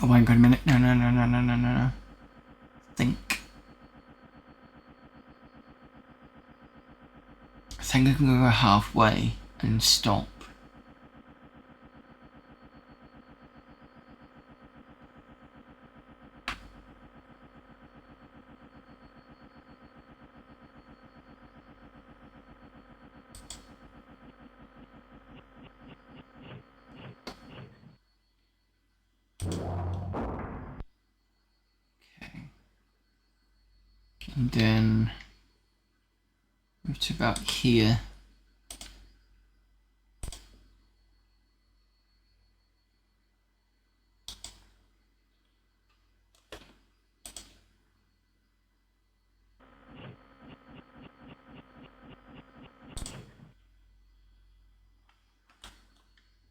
Oh, hang on a minute. No. I think I can go halfway and stop. And then move to about here.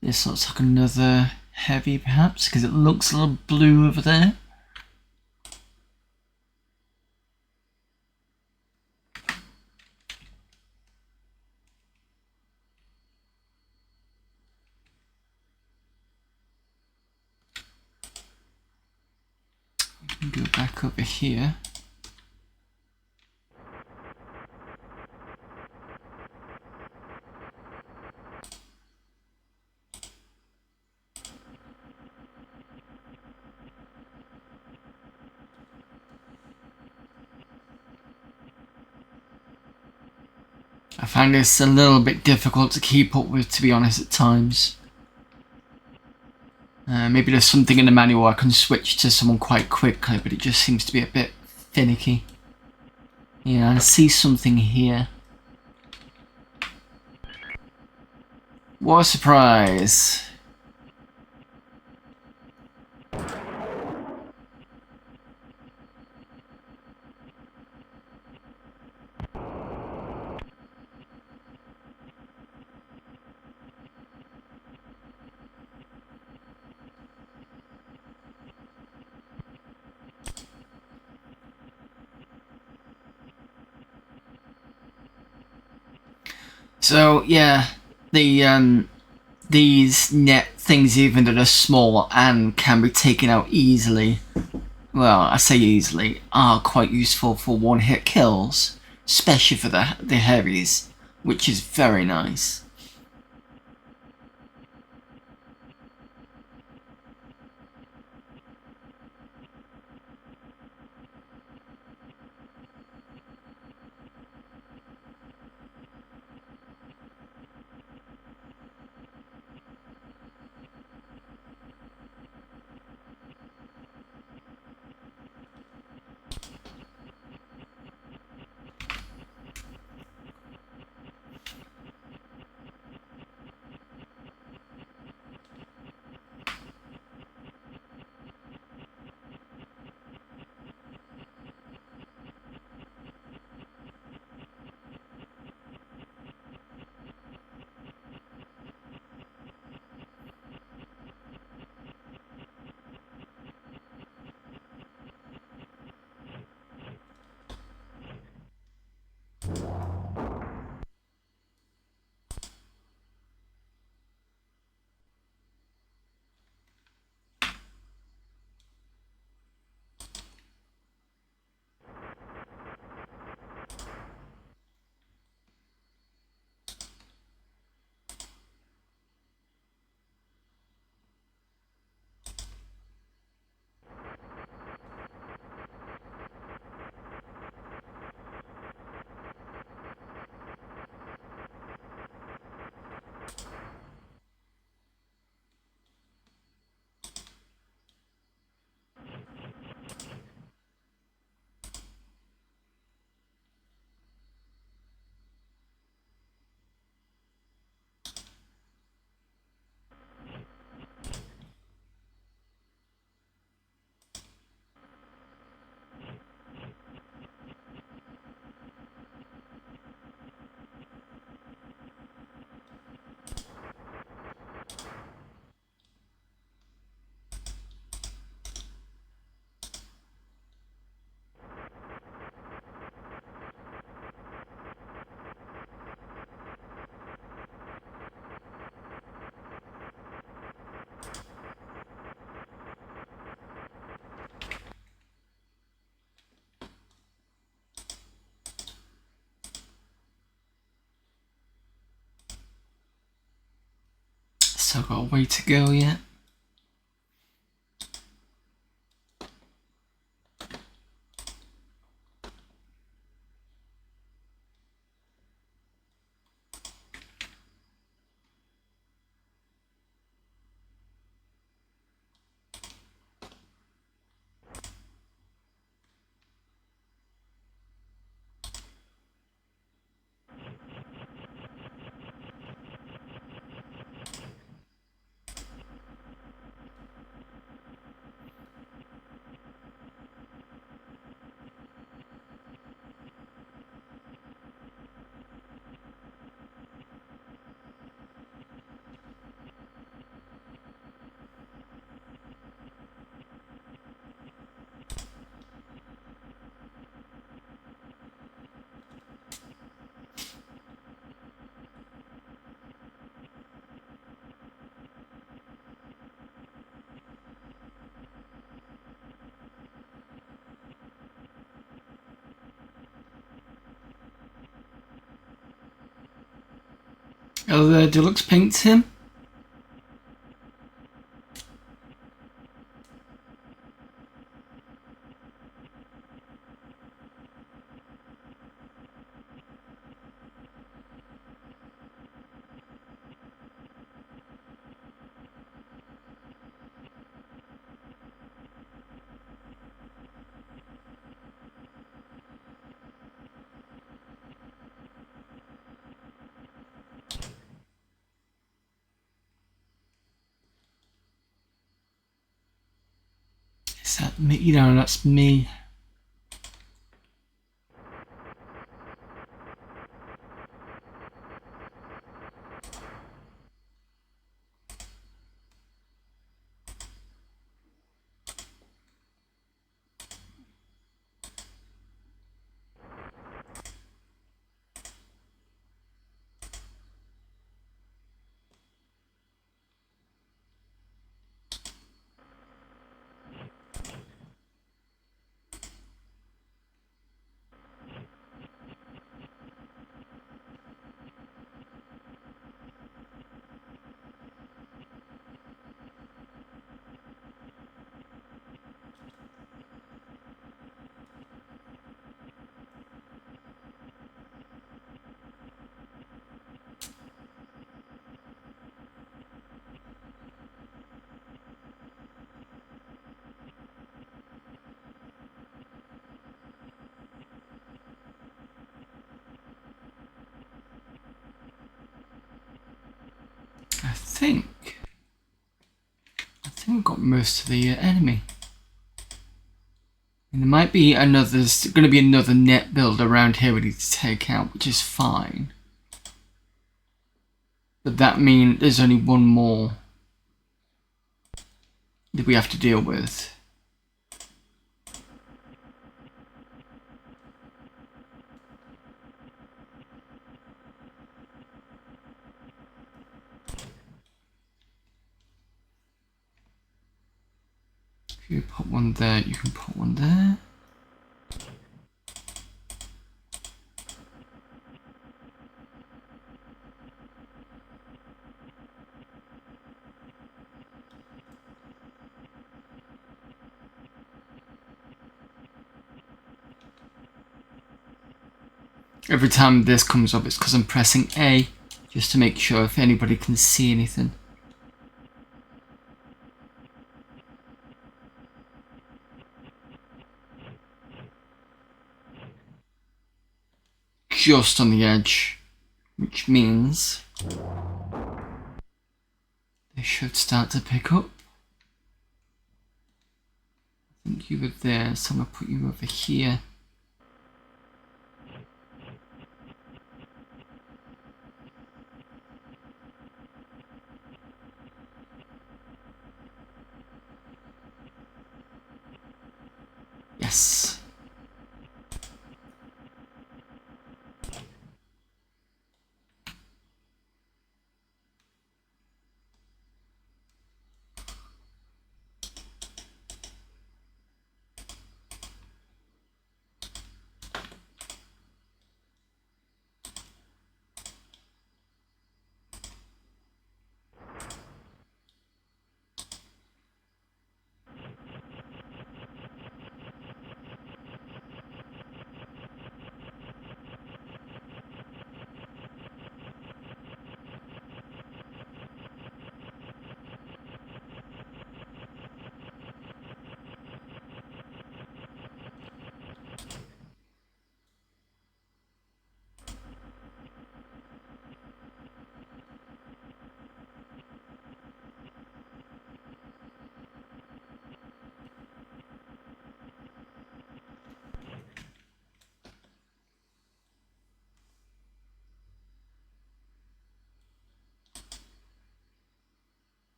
This looks like another heavy, perhaps, because it looks a little blue over there. Go back over here. I find this a little bit difficult to keep up with, to be honest, at times. Maybe there's something in the manual I can switch to someone quite quickly, but it just seems to be a bit finicky. Yeah, I see something here. What a surprise! So yeah, these net things, even that are small and can be taken out easily, well, I say easily, are quite useful for one-hit kills, especially for the heavies, which is very nice. Still got a way to go yet. Oh, the deluxe paints him. Is that me? No, that's me. I think we've got most of the enemy. And there might be another. There's going to be another net build around here we need to take out, which is fine. But that means there's only one more that we have to deal with. If you put one there, you can put one there. Every time this comes up, it's because I'm pressing A, just to make sure if anybody can see anything. Just on the edge, which means they should start to pick up. I think you were there, so I'm going to put you over here. Yes.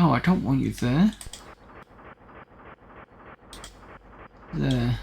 No, I don't want you there. There.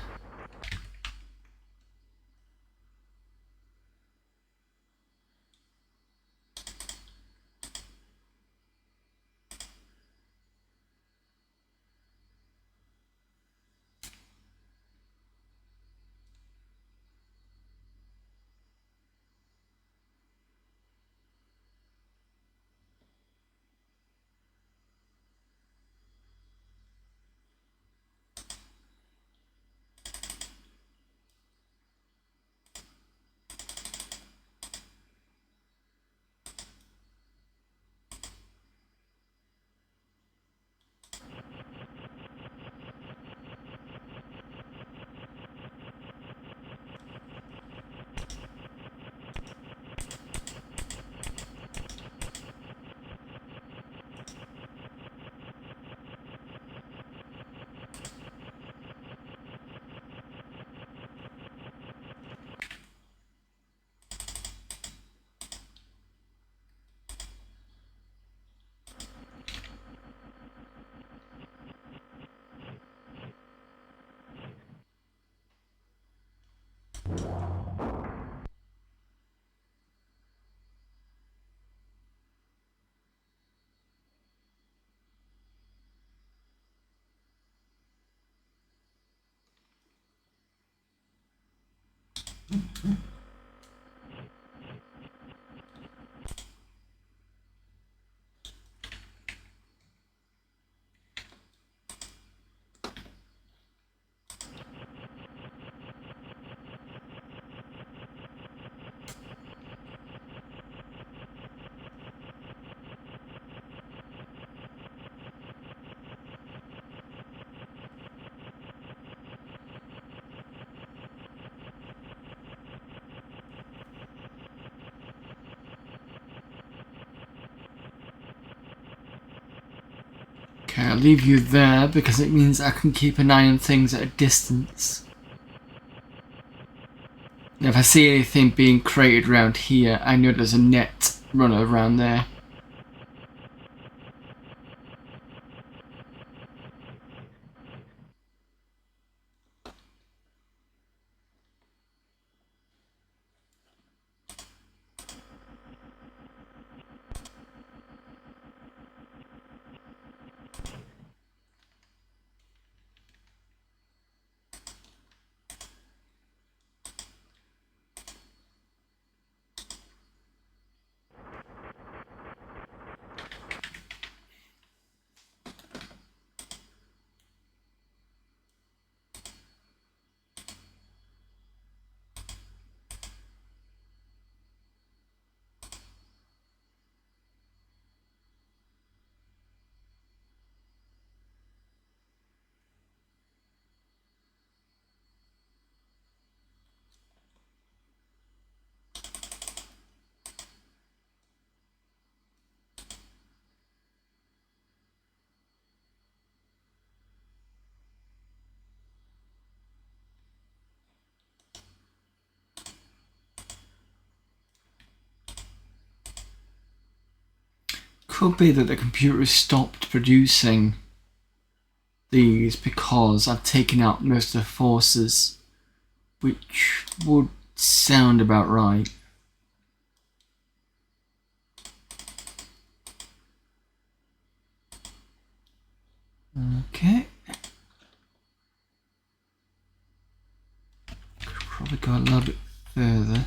Okay, I'll leave you there because it means I can keep an eye on things at a distance. If I see anything being created around here, I know there's a net runner around there. Could be that the computer stopped producing these because I've taken out most of the forces, which would sound about right. Okay. Could probably go a little bit further.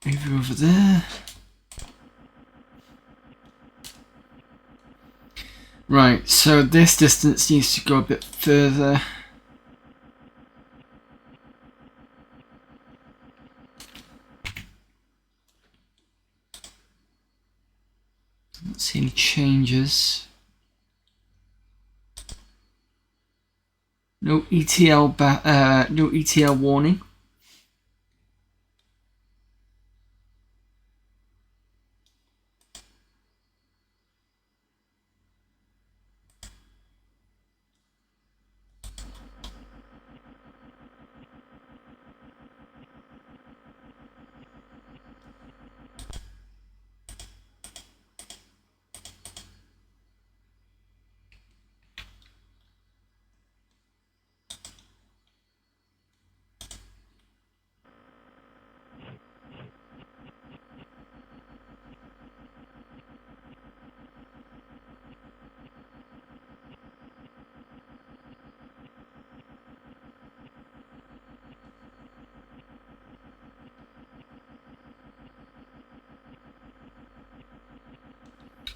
Maybe over there. Right, so this distance needs to go a bit further. Don't see any changes. No ETL no ETL warning.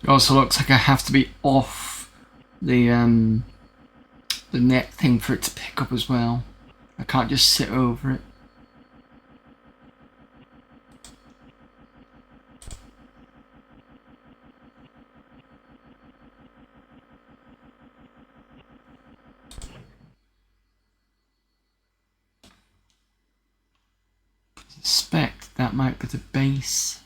It also looks like I have to be off the net thing for it to pick up as well. I can't just sit over it. I suspect that might be the base.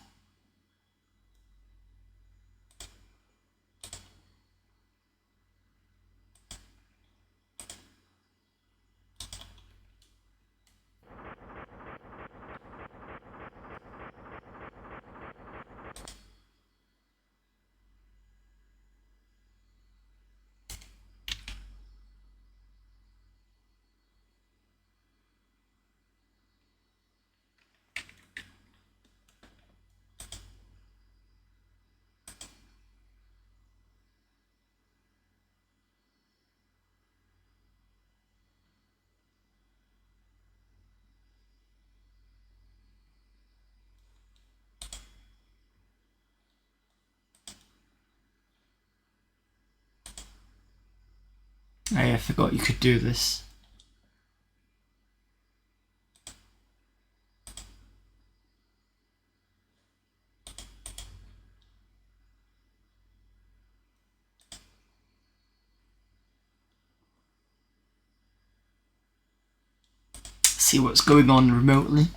Hey, I forgot you could do this. See what's going on remotely.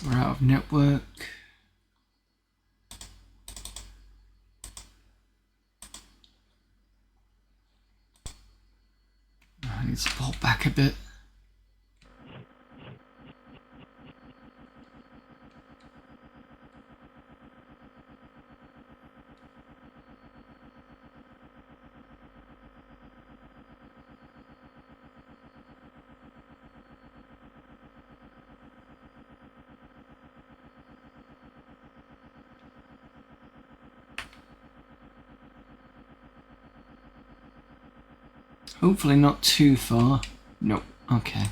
We're out of network. I need to pull back a bit. Hopefully not too far. Nope. Okay.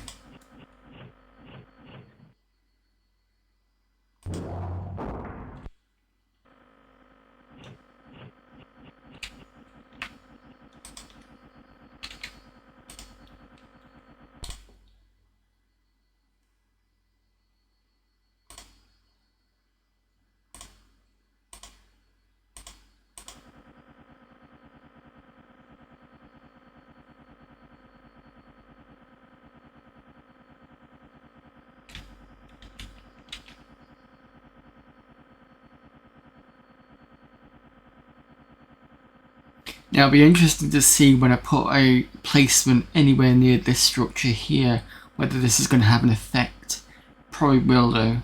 Now it'll be interesting to see when I put a placement anywhere near this structure here, whether this is going to have an effect. Probably will though.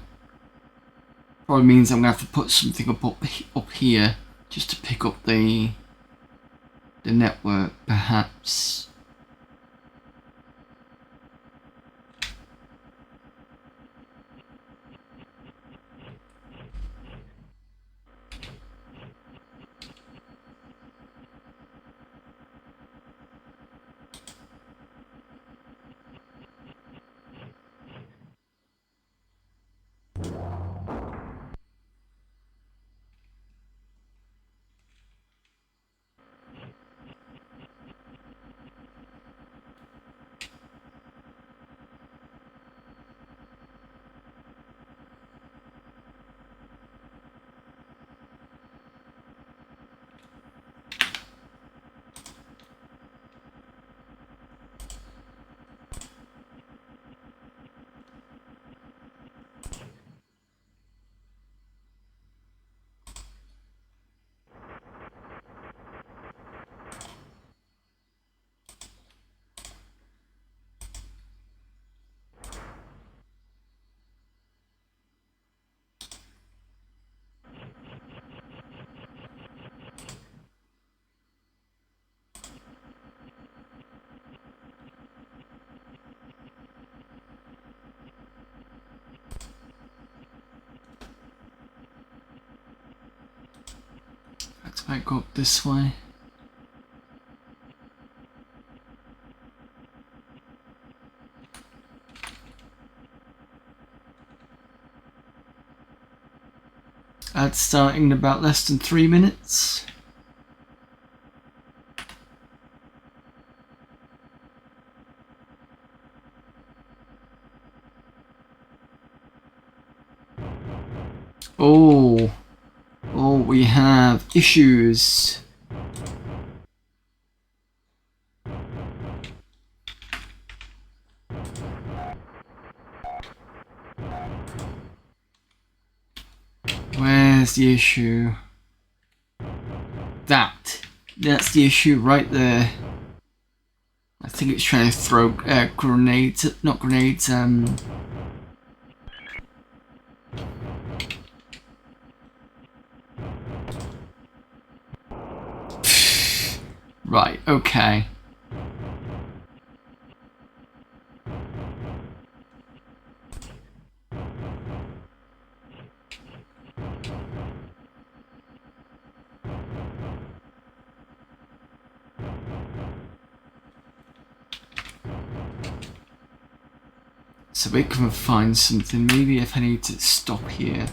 Probably means I'm going to have to put something up here just to pick up the network, perhaps. Might go up this way. That's starting in about less than 3 minutes. Oh, we have issues. Where's the issue? That's the issue right there. I think it's trying to throw grenades, not grenades, right, okay. So we can find something, maybe if I need to stop here.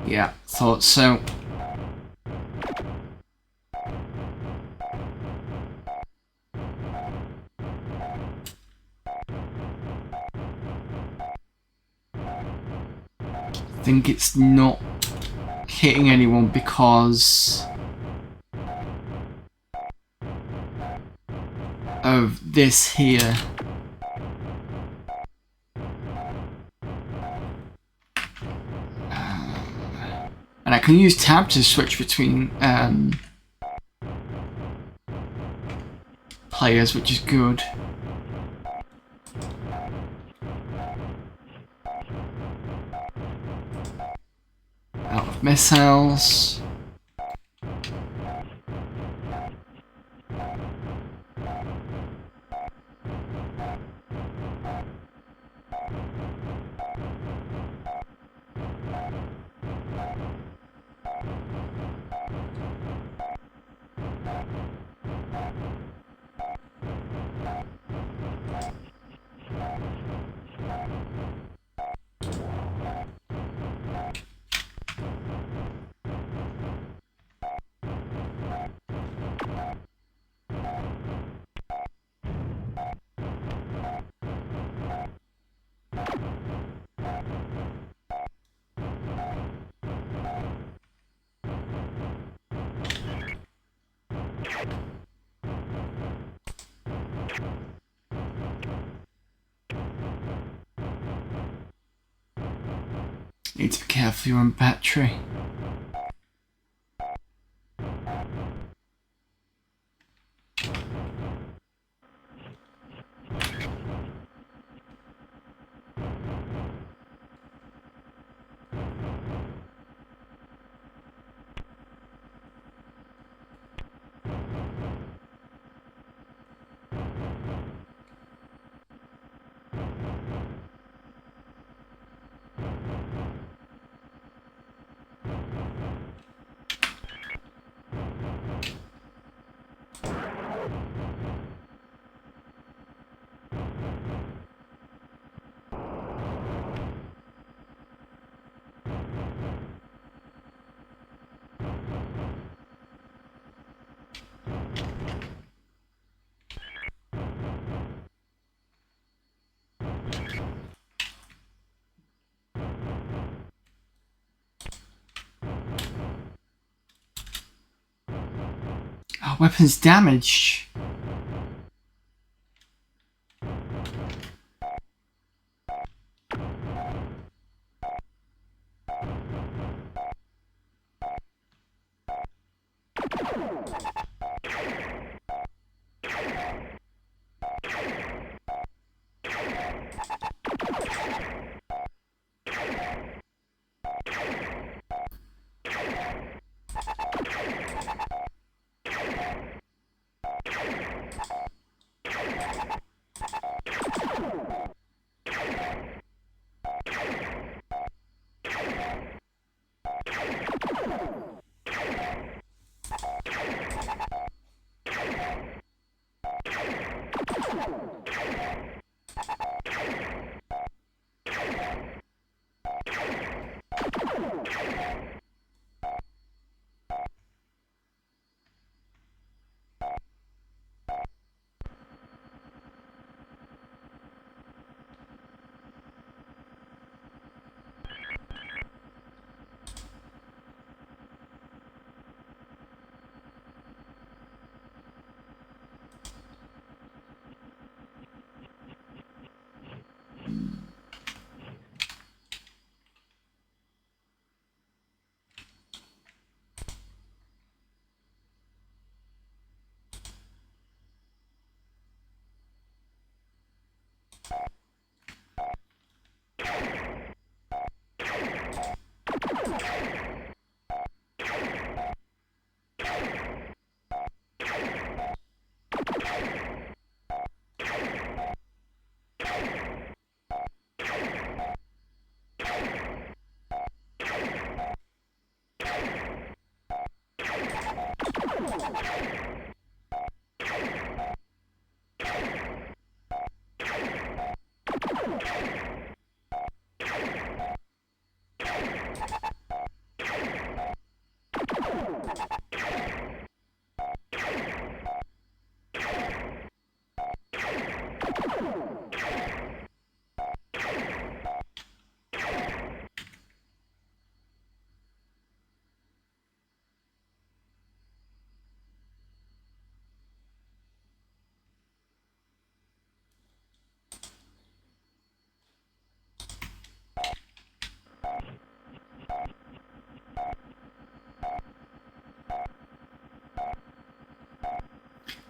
Yeah, thought so. I think it's not hitting anyone because of this here. And I can use tab to switch between players, which is good. Out of Missiles. Need to be careful your own battery. Our weapon's damaged.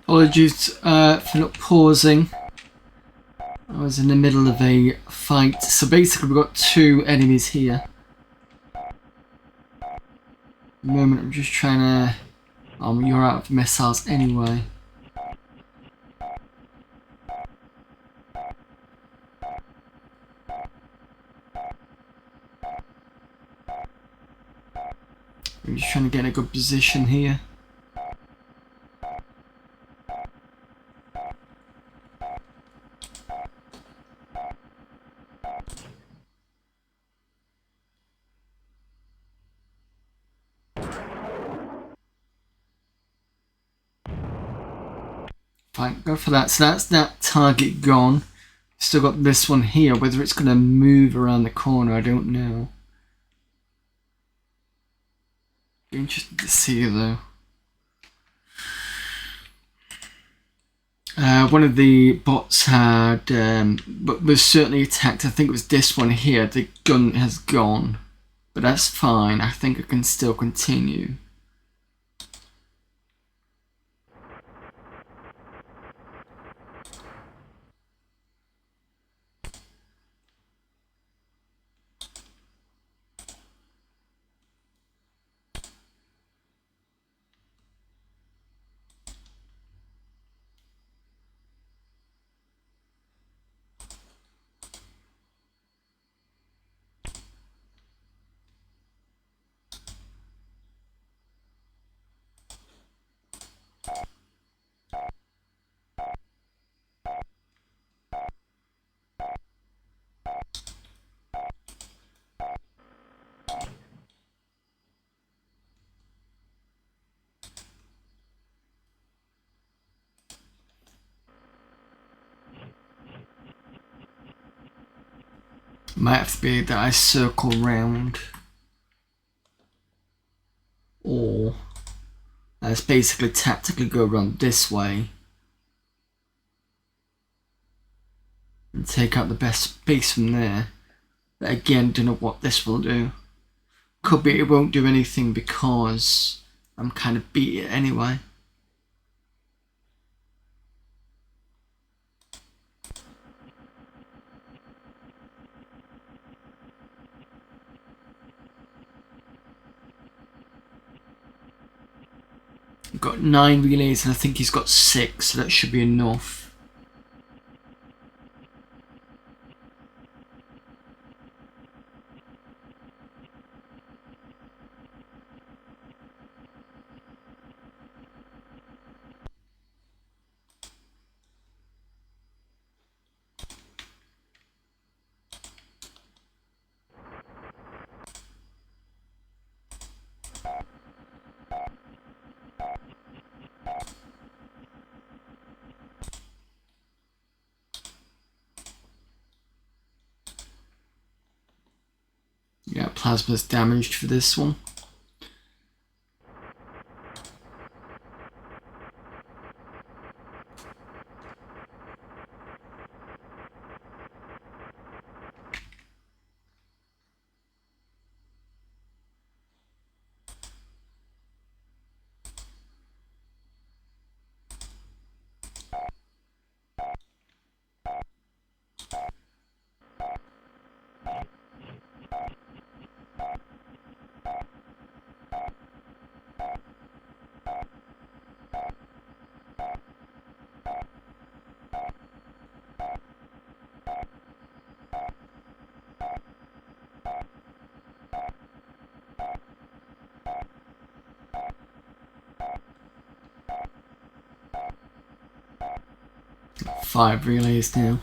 Apologies for not pausing. I was in the middle of a fight. So basically we've got two enemies here. the moment I'm just trying to... you're out of missiles anyway. I'm just trying to get in a good position here. Fine, go for that. So that's that target gone. Still got this one here. Whether it's going to move around the corner, I don't know. Be interested to see though. One of the bots had, but was certainly attacked. I think it was this one here. The gun has gone, but that's fine. I think I can still continue. Might have to be that I circle round, or let's basically tactically go around this way and take out the best space from there. But again, don't know what this will do. Could be it won't do anything because I'm kind of beat it anyway. Got 9 relays and I think he's got 6, so that should be enough. Yeah, plasma's damaged for this one. Five relays now.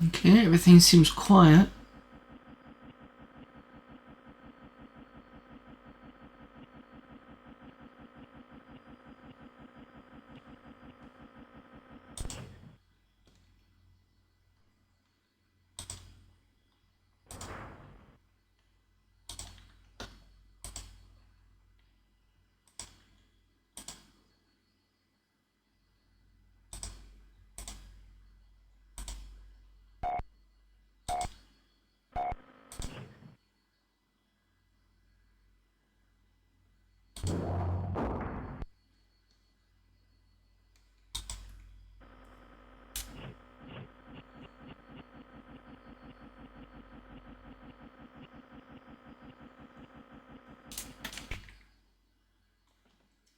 Okay, everything seems quiet.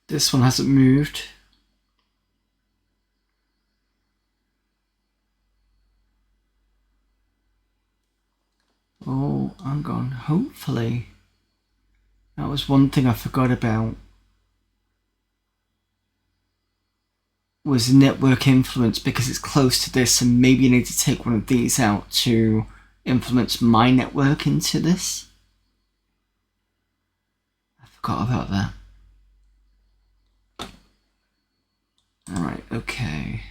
This one hasn't moved. Oh, hang on. Hopefully. That was one thing I forgot about. Was network influence, because it's close to this, and maybe you need to take one of these out to influence my network into this. I forgot about that. Alright, okay.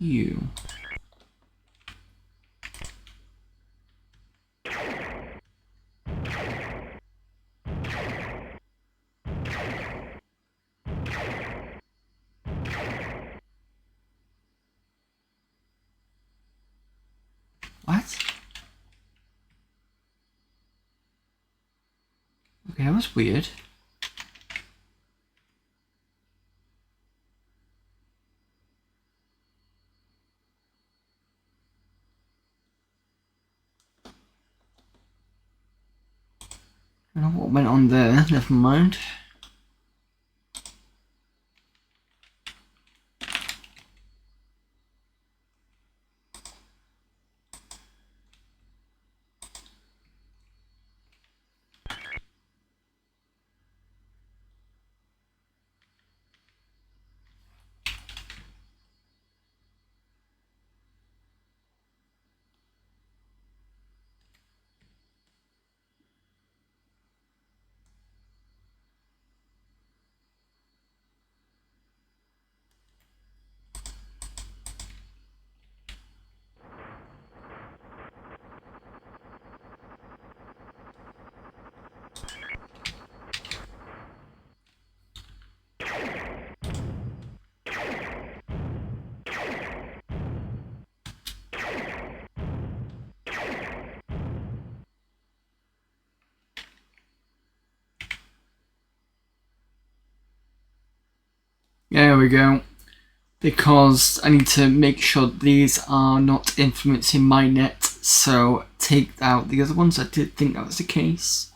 You. What? Okay, that was weird. I don't know what went on there, never mind. There we go. Because I need to make sure these are not influencing my net, so take out the other ones. I did think that was the case.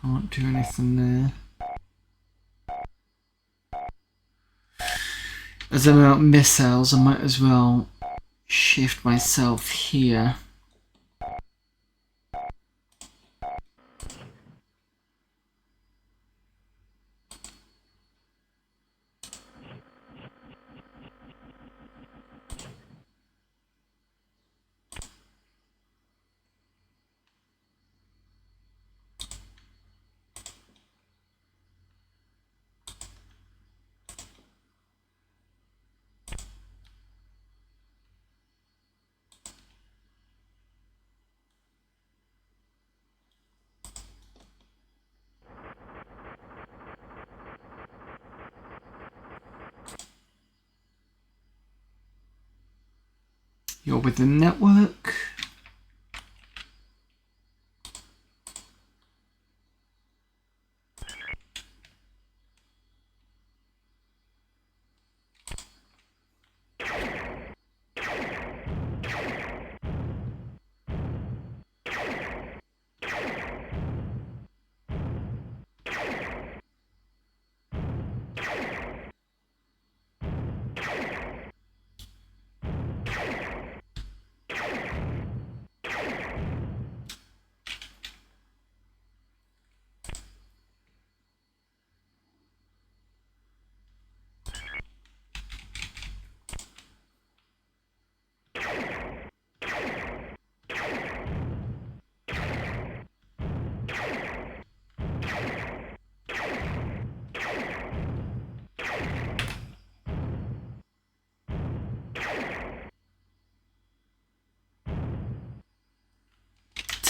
Can't do anything there. As I'm out missiles, I might as well shift myself here. You're within network.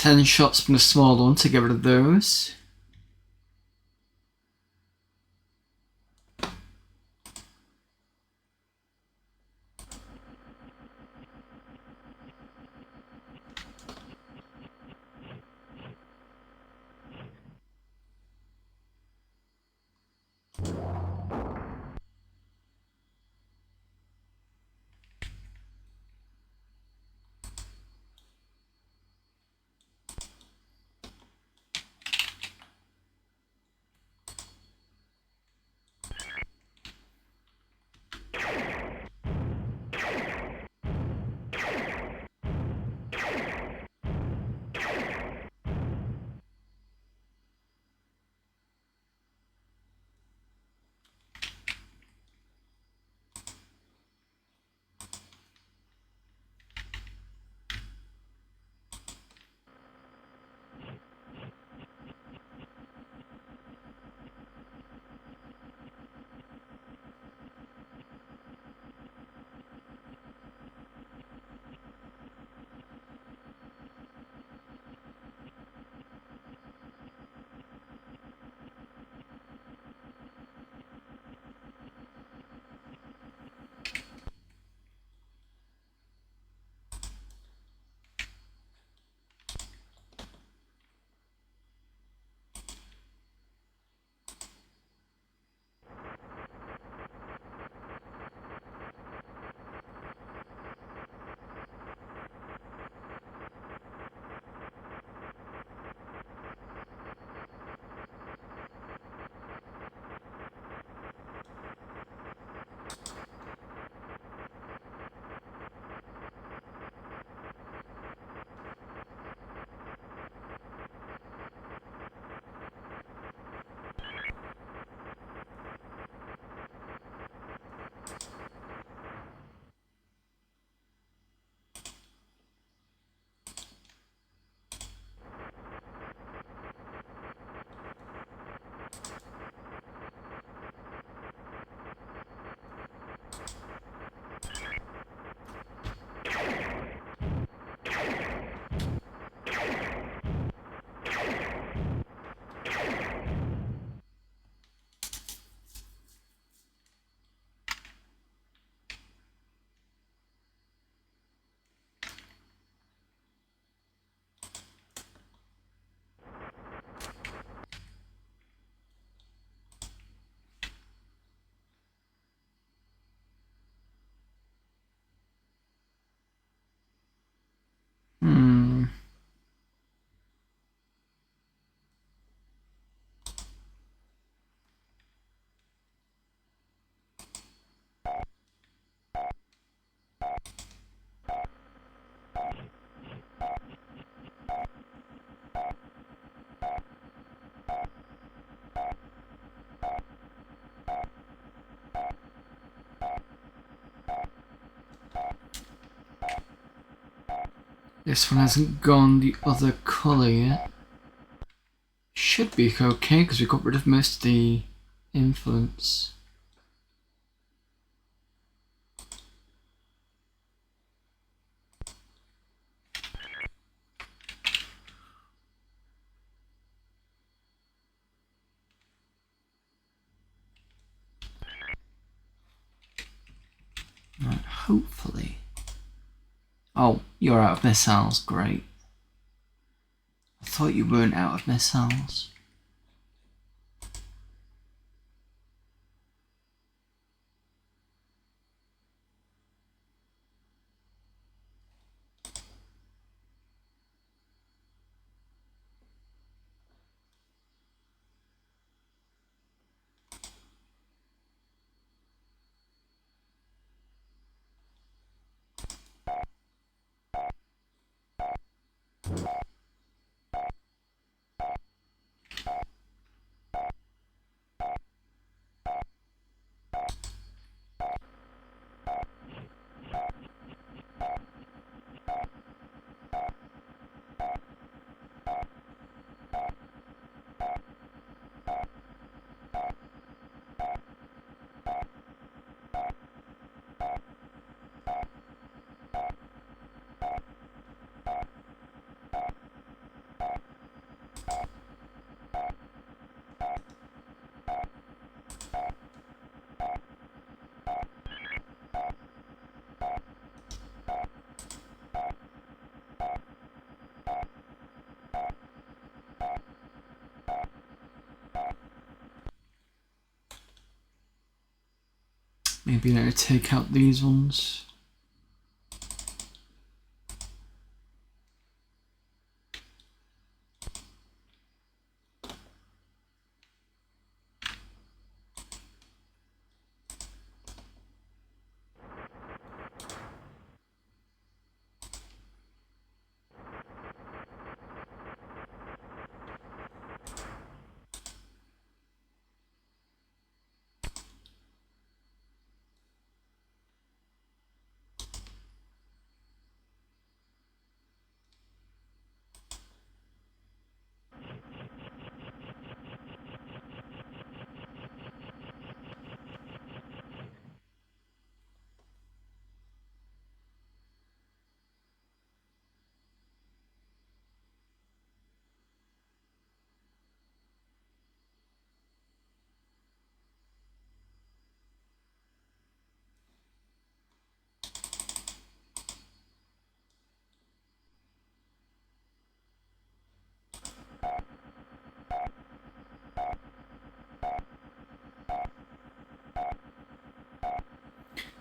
10 shots from the small one to get rid of those. This one hasn't gone the other colour yet. Should be okay because we got rid of most of the influence. Right, hopefully. Oh, you're out of missiles, great. I thought you weren't out of missiles. Maybe I'll take out these ones.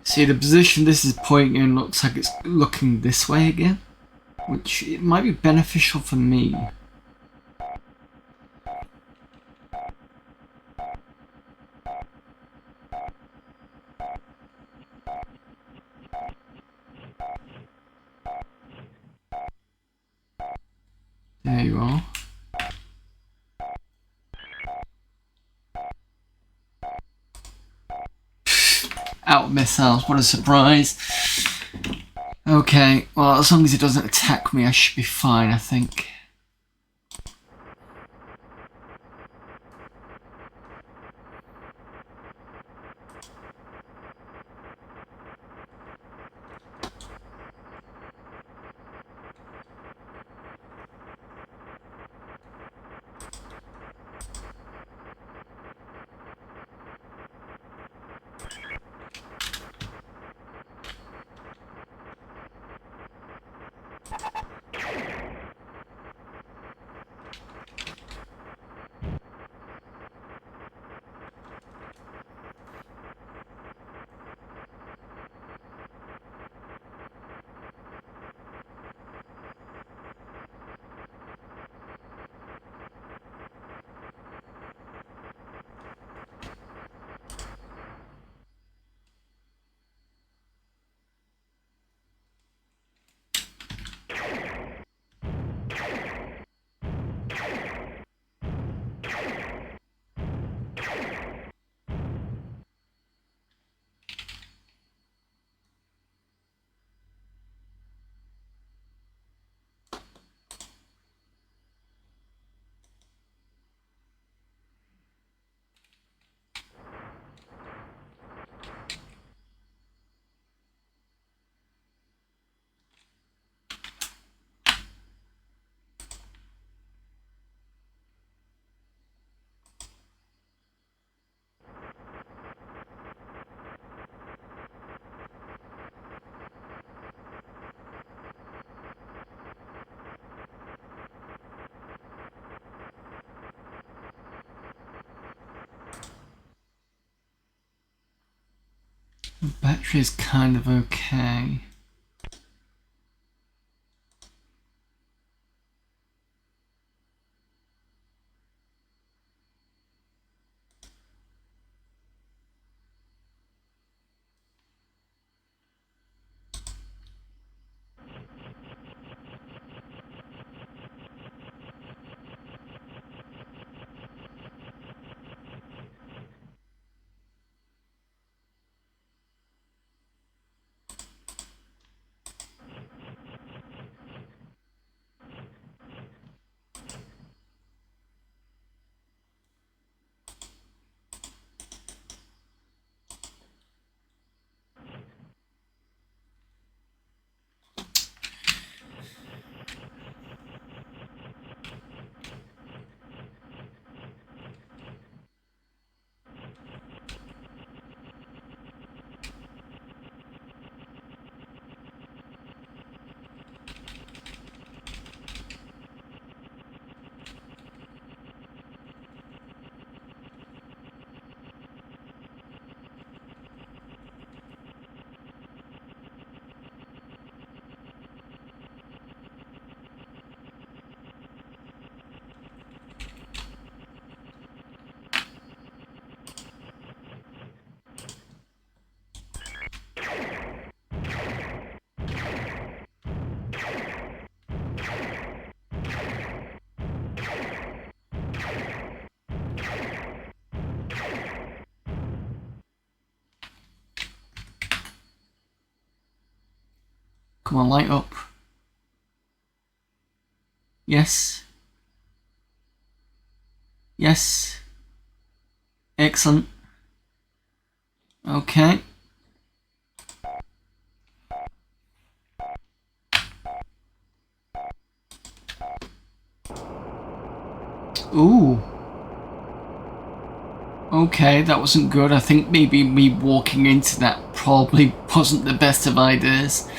See, the position this is pointing in looks like it's looking this way again, which it might be beneficial for me. There you are. Out missiles, what a surprise. Okay, well, as long as it doesn't attack me, I should be fine, I think. The battery is kind of okay. Come on, light up. Yes. Yes. Excellent. Okay. Ooh. Okay, that wasn't good. I think maybe me walking into that probably wasn't the best of ideas.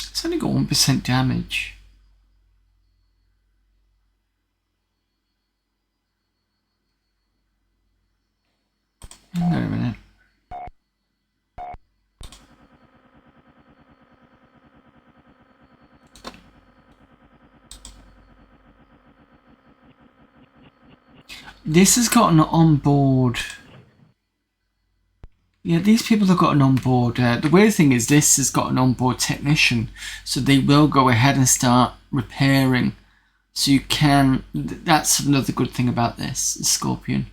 It's only got 1% damage. Hang on a minute. This has got an onboard. Yeah, these people have got an onboard. The weird thing is this has got an onboard technician, so they will go ahead and start repairing. So you can. That's another good thing about this Scorpion.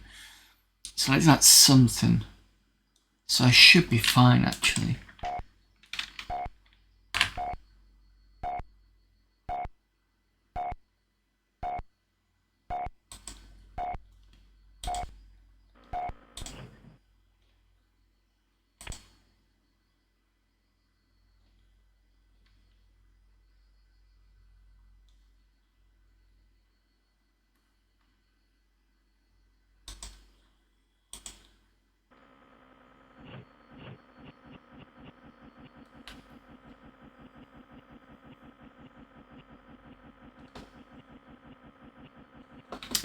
So like that's something. So I should be fine actually.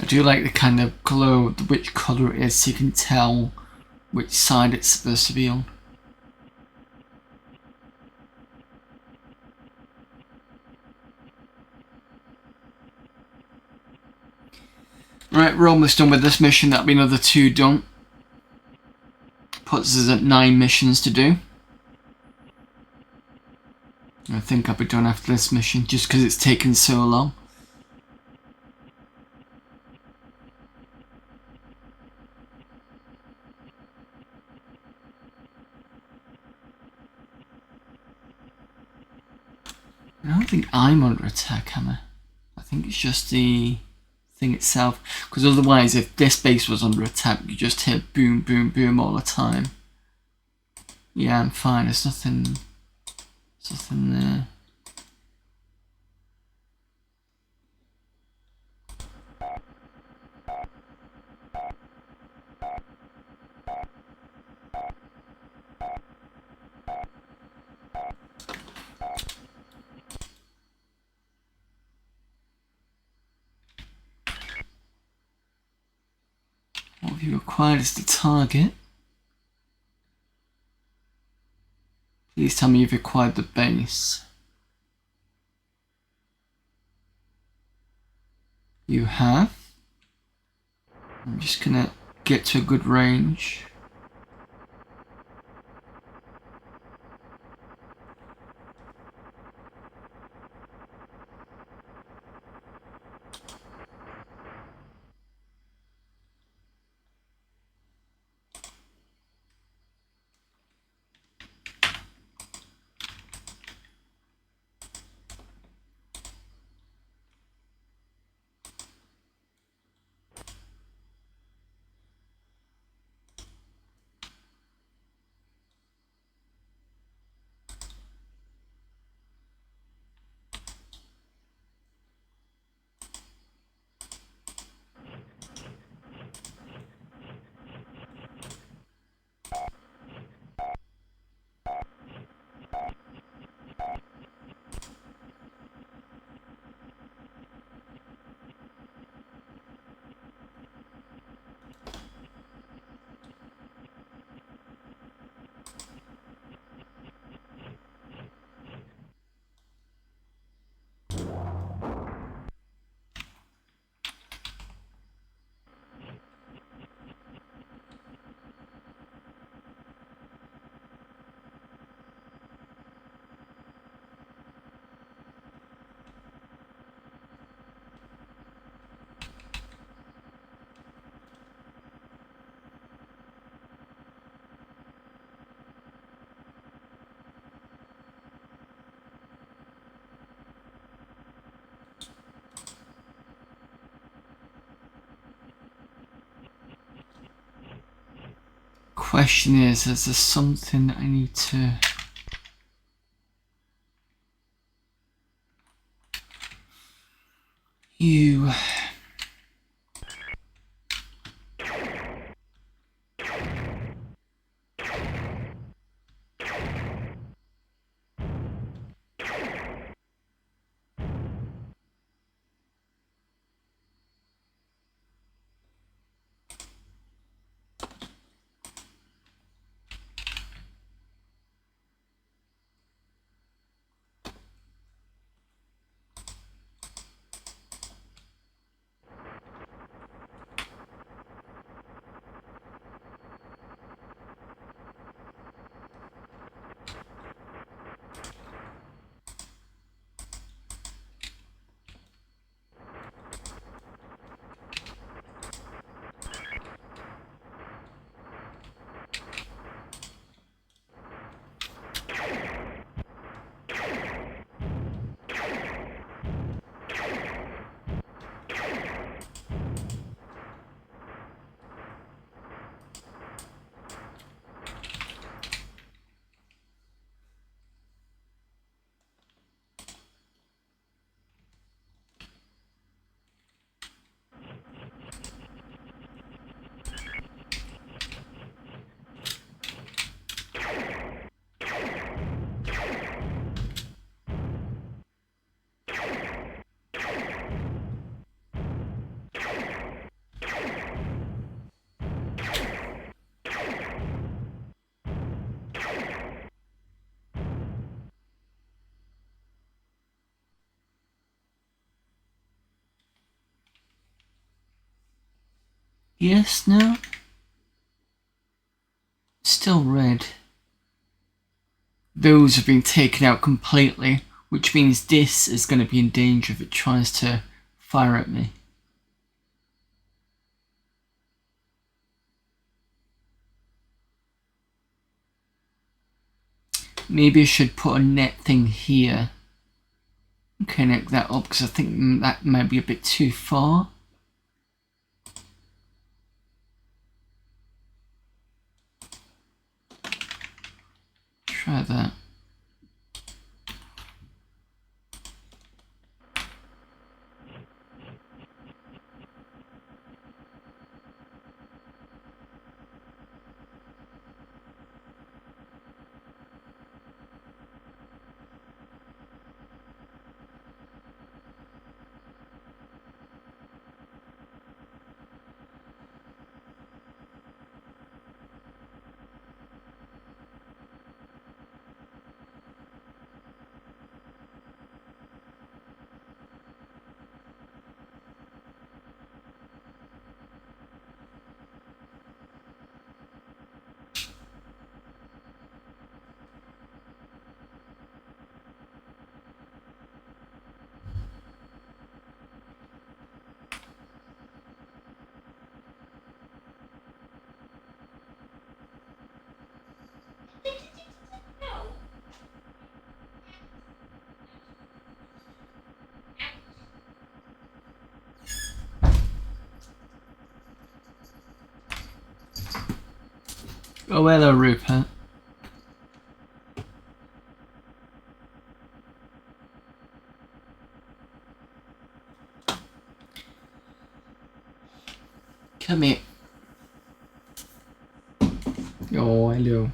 I do like the kind of glow, which colour it is, so you can tell which side it's supposed to be on. Right, we're almost done with this mission. That'll be another 2 done. Puts us at 9 missions to do. I think I'll be done after this mission, just because it's taken so long. I don't think I'm under attack, am I? I think it's just the thing itself. Because otherwise, if this base was under attack, you just hear boom, boom, boom all the time. Yeah, I'm fine. There's nothing there. What have you acquired as the target? Please tell me you've acquired the base. You have. I'm just gonna get to a good range. question is there something that I need to... You... Yes, no? Still red. Those have been taken out completely, which means this is going to be in danger if it tries to fire at me. Maybe I should put a net thing here. Connect that up because I think that might be a bit too far. Try that. Oh, hello, Rupert. Come here. Oh, hello.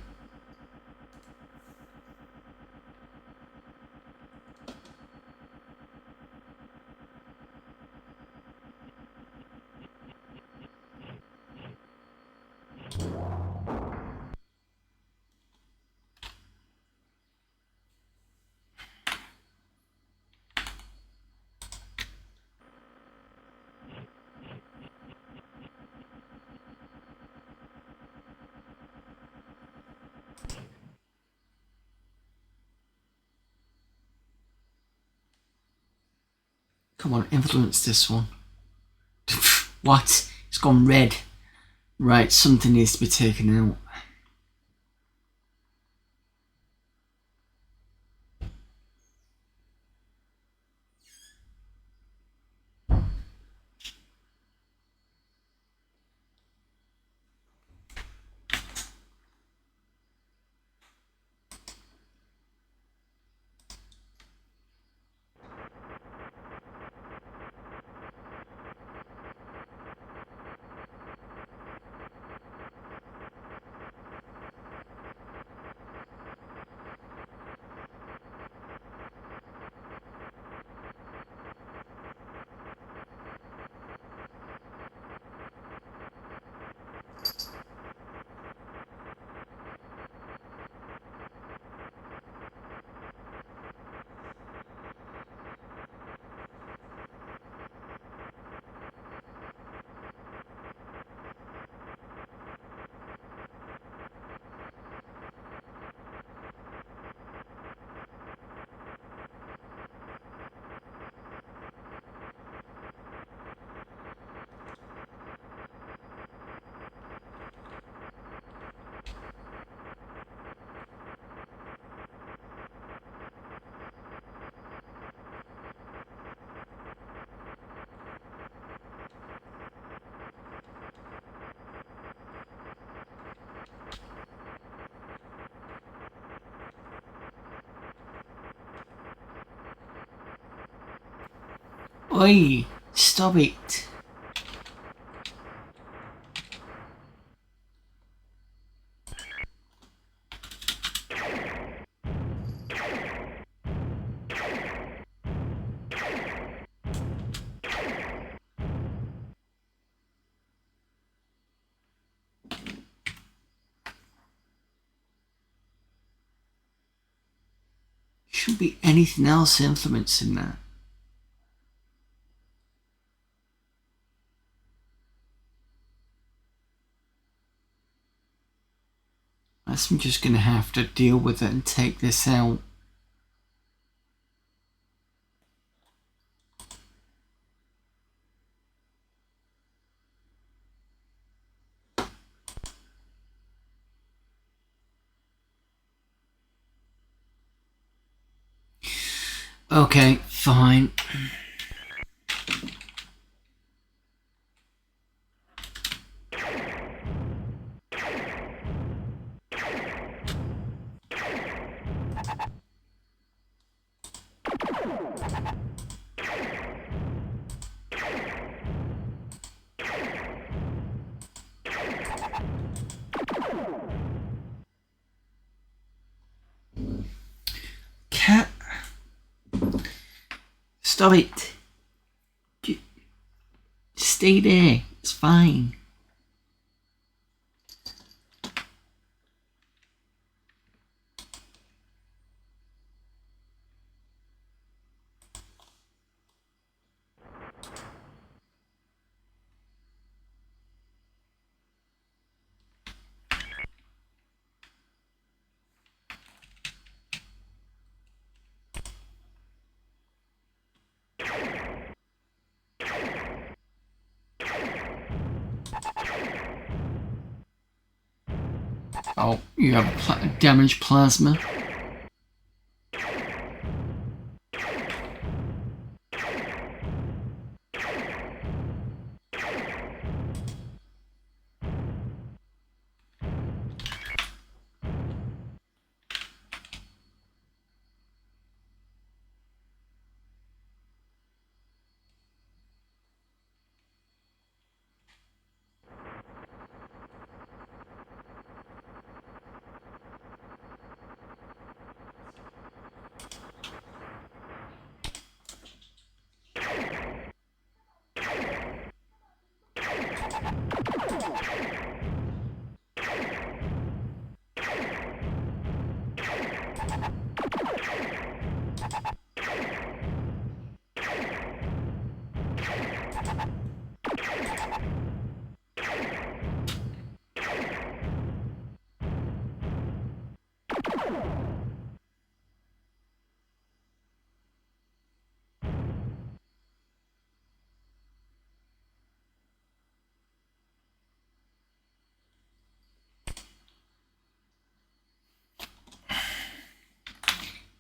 Come on, influence this one. What? It's gone red. Right, something needs to be taken out. Oi, stop it. Shouldn't be anything else influencing that. Guess I'm just gonna have to deal with it and take this out. Okay, fine. Cat. Stop it. Just stay there. It's fine. Oh, you have damaged plasma.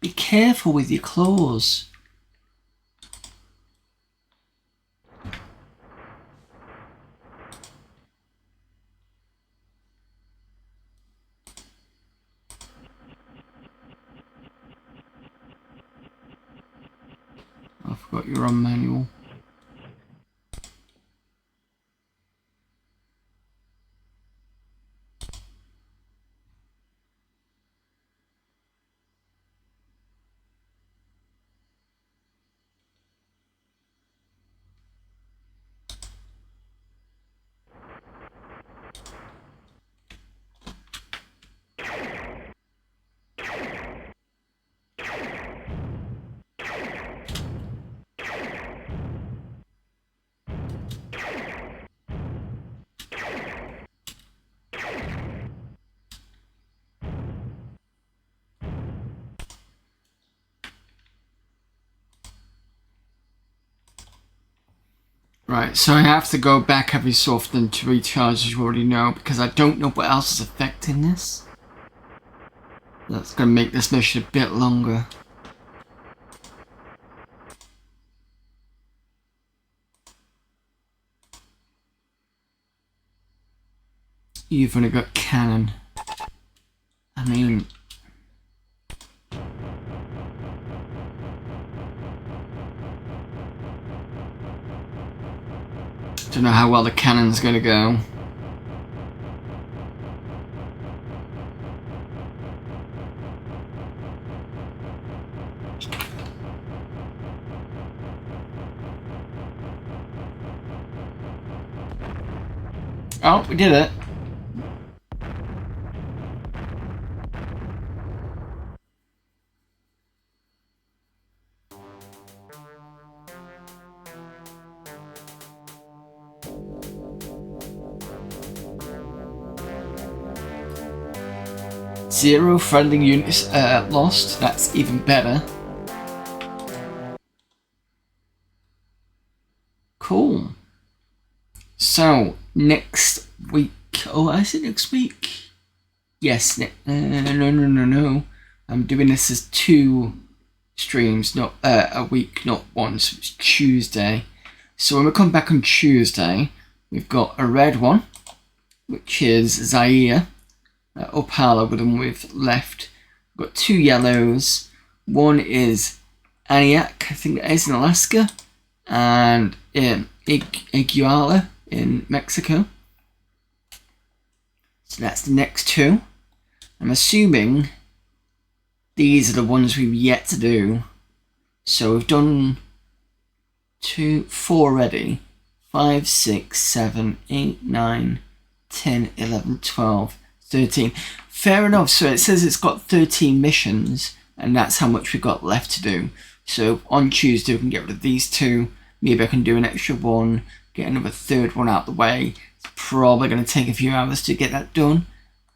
Be careful with your claws. I forgot you're on manual. Right, so I have to go back every so often to recharge, as you already know, because I don't know what else is affecting this. That's going to make this mission a bit longer. You've only got cannon. I mean... Don't know how well the cannon's gonna go. Oh, we did it. Zero friendly units lost. That's even better. Cool. So next week. Oh, I said next week. Yes. No. I'm doing this as 2 streams, not a week, not one. So it's Tuesday. So when we come back on Tuesday, we've got a red one, which is Zaire. Opala with them with left. We've got 2 yellows. One is Aniak, I think that is in Alaska, and Iguala in Mexico. So that's the next 2. I'm assuming these are the ones we've yet to do. So we've done 4 already. 5, 6, 7, 8, 9, 10, 11, 12. 13. Fair enough. So it says it's got 13 missions, and that's how much we've got left to do. So on Tuesday we can get rid of these 2. Maybe I can do an extra one, get another 3rd one out the way. It's probably going to take a few hours to get that done.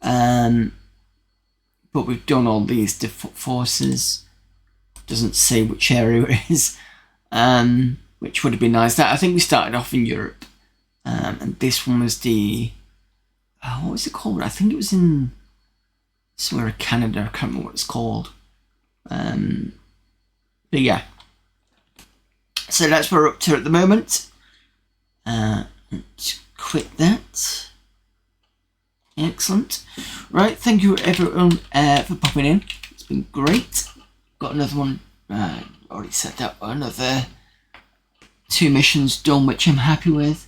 But we've done all these different forces. Doesn't say which area it is, which would have been nice. That I think we started off in Europe, and this one was the. What was it called? I think it was in somewhere in Canada. I can't remember what it's called. But yeah. So that's what we're up to at the moment. Let's quit that. Excellent. Right, thank you everyone for popping in. It's been great. Got another one. Already set that one. Another 2 missions done, which I'm happy with.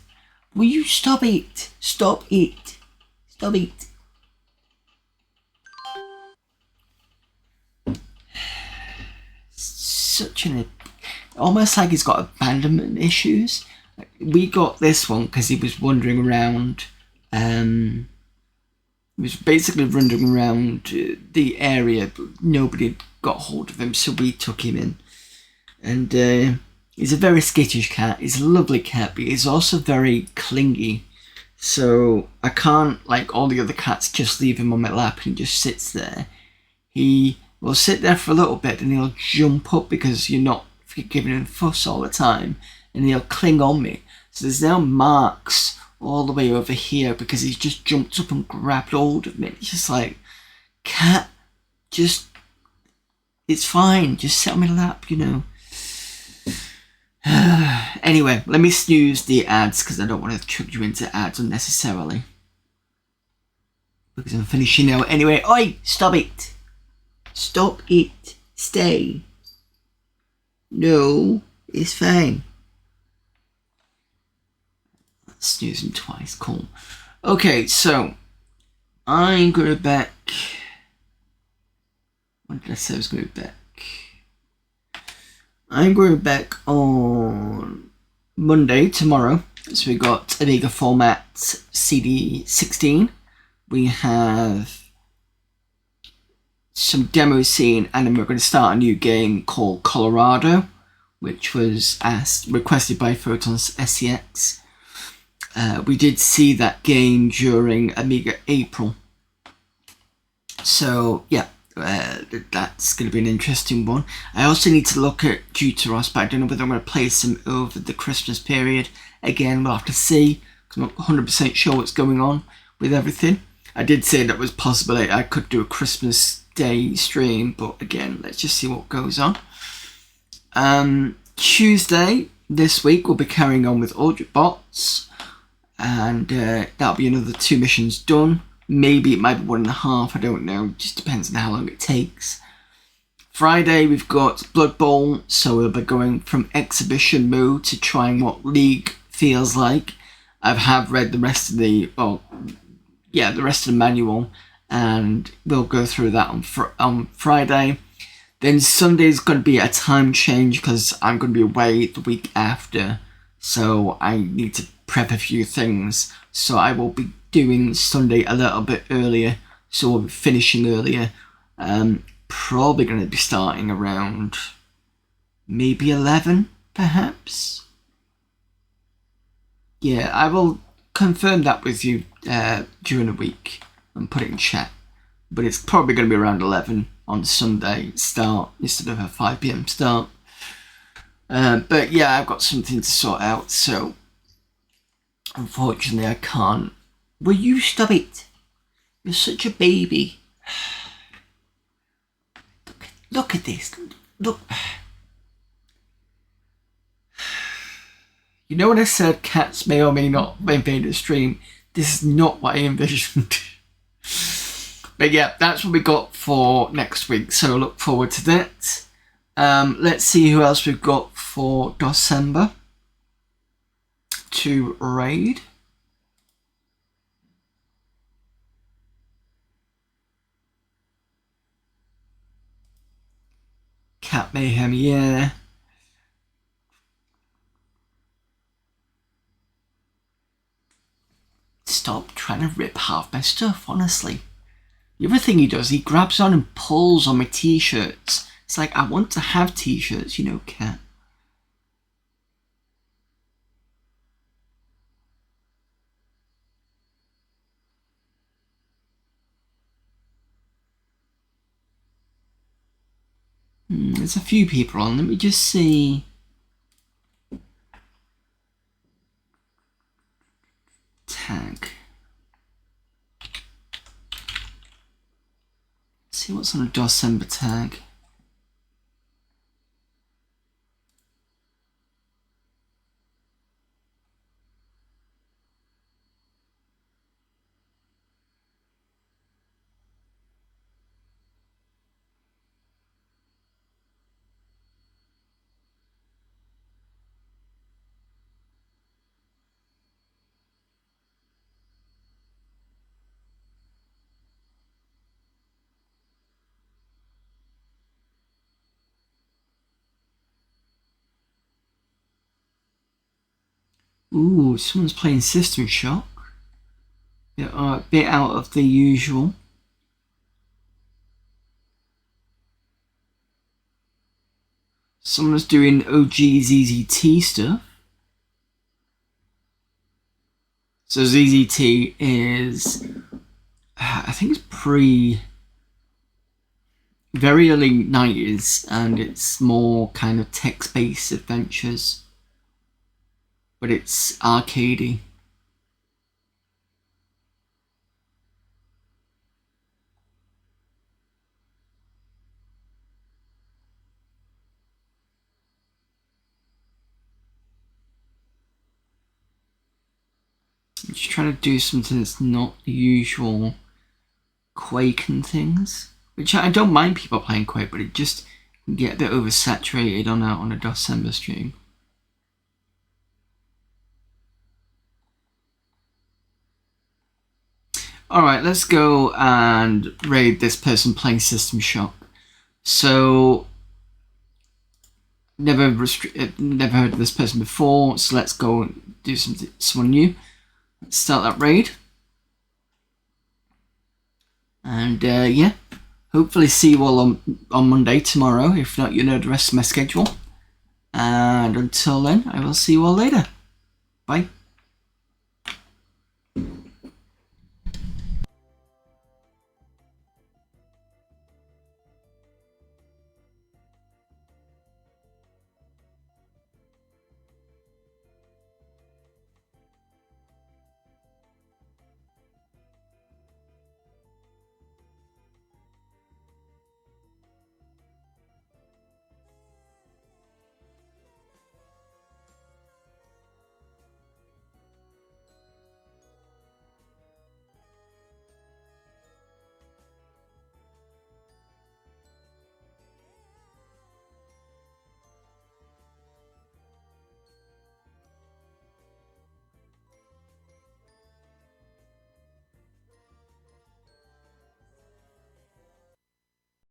Will you stop it? Stop it. Stop it. Such an... Almost like he's got abandonment issues. We got this one because he was wandering around. He was basically wandering around the area, but nobody got hold of him, so we took him in. And he's a very skittish cat. He's a lovely cat, but he's also very clingy. So I can't, like all the other cats, just leave him on my lap and he just sits there. He will sit there for a little bit and he'll jump up because you're not giving him fuss all the time, and he'll cling on me. So there's now marks all the way over here because he's just jumped up and grabbed hold of me. It's just like, cat, just, it's fine, just sit on my lap, you know. Anyway, let me snooze the ads because I don't want to trick you into ads unnecessarily. Because I'm finishing now. Anyway, oi! Stop it! Stop it! Stay! No, it's fine. Let's snooze him twice. Cool. Okay, so I'm going to be back. When did I say I was going to be back? I'm going back on Monday, tomorrow. So we got Amiga format CD16. We have some demo scene, and then we're going to start a new game called Colorado, which was requested by Photons SCX. We did see that game during Amiga April. So yeah. That's going to be an interesting one. I also need to look at Deuteros, but I don't know whether I'm going to play some over the Christmas period. Again, we'll have to see, because I'm not 100% sure what's going on with everything. I did say that was possible. I could do a Christmas Day stream, but again, let's just see what goes on. Tuesday this week we'll be carrying on with Ultrabots, and that'll be another 2 missions done. Maybe it might be 1.5, I don't know, it just depends on how long it takes. Friday we've got Blood Bowl, so we'll be going from exhibition mode to trying what League feels like. I have read the rest of the manual, and we'll go through that on Friday. Then Sunday's going to be a time change because I'm going to be away the week after, so I need to prep a few things. So I will be doing Sunday a little bit earlier, so we'll be finishing earlier. Probably going to be starting around maybe 11, perhaps. Yeah, I will confirm that with you during the week and put it in chat. But it's probably going to be around 11 on Sunday start instead of a 5 PM start. But yeah, I've got something to sort out, so unfortunately I can't. Will you stop it? You're such a baby. Look at this. Look. You know when I said cats may or may not invade the stream? This is not what I envisioned. But yeah, that's what we got for next week, so look forward to that. Let's see who else we've got for DOSember to raid. Cat Mayhem, yeah. Stop trying to rip half my stuff, honestly. The other thing he does, he grabs on and pulls on my t-shirts. It's like, I want to have t-shirts, you know, cat. There's a few people on. Let me just see. Tag. Let's see what's on a DOSember tag. Ooh, someone's playing System Shock. They are a bit out of the usual. Someone's doing OG ZZT stuff. So ZZT is, I think it's very early 90s, and it's more kind of text-based adventures. But it's arcadey. I'm just trying to do something that's not the usual Quake and things. Which I don't mind people playing Quake, but it just can get a bit oversaturated on a DOSember stream. Alright, let's go and raid this person playing System Shock. So, never heard of this person before, so let's go and do someone new. Let's start that raid. And yeah, hopefully see you all on Monday, tomorrow. If not, you know the rest of my schedule. And until then, I will see you all later. Bye.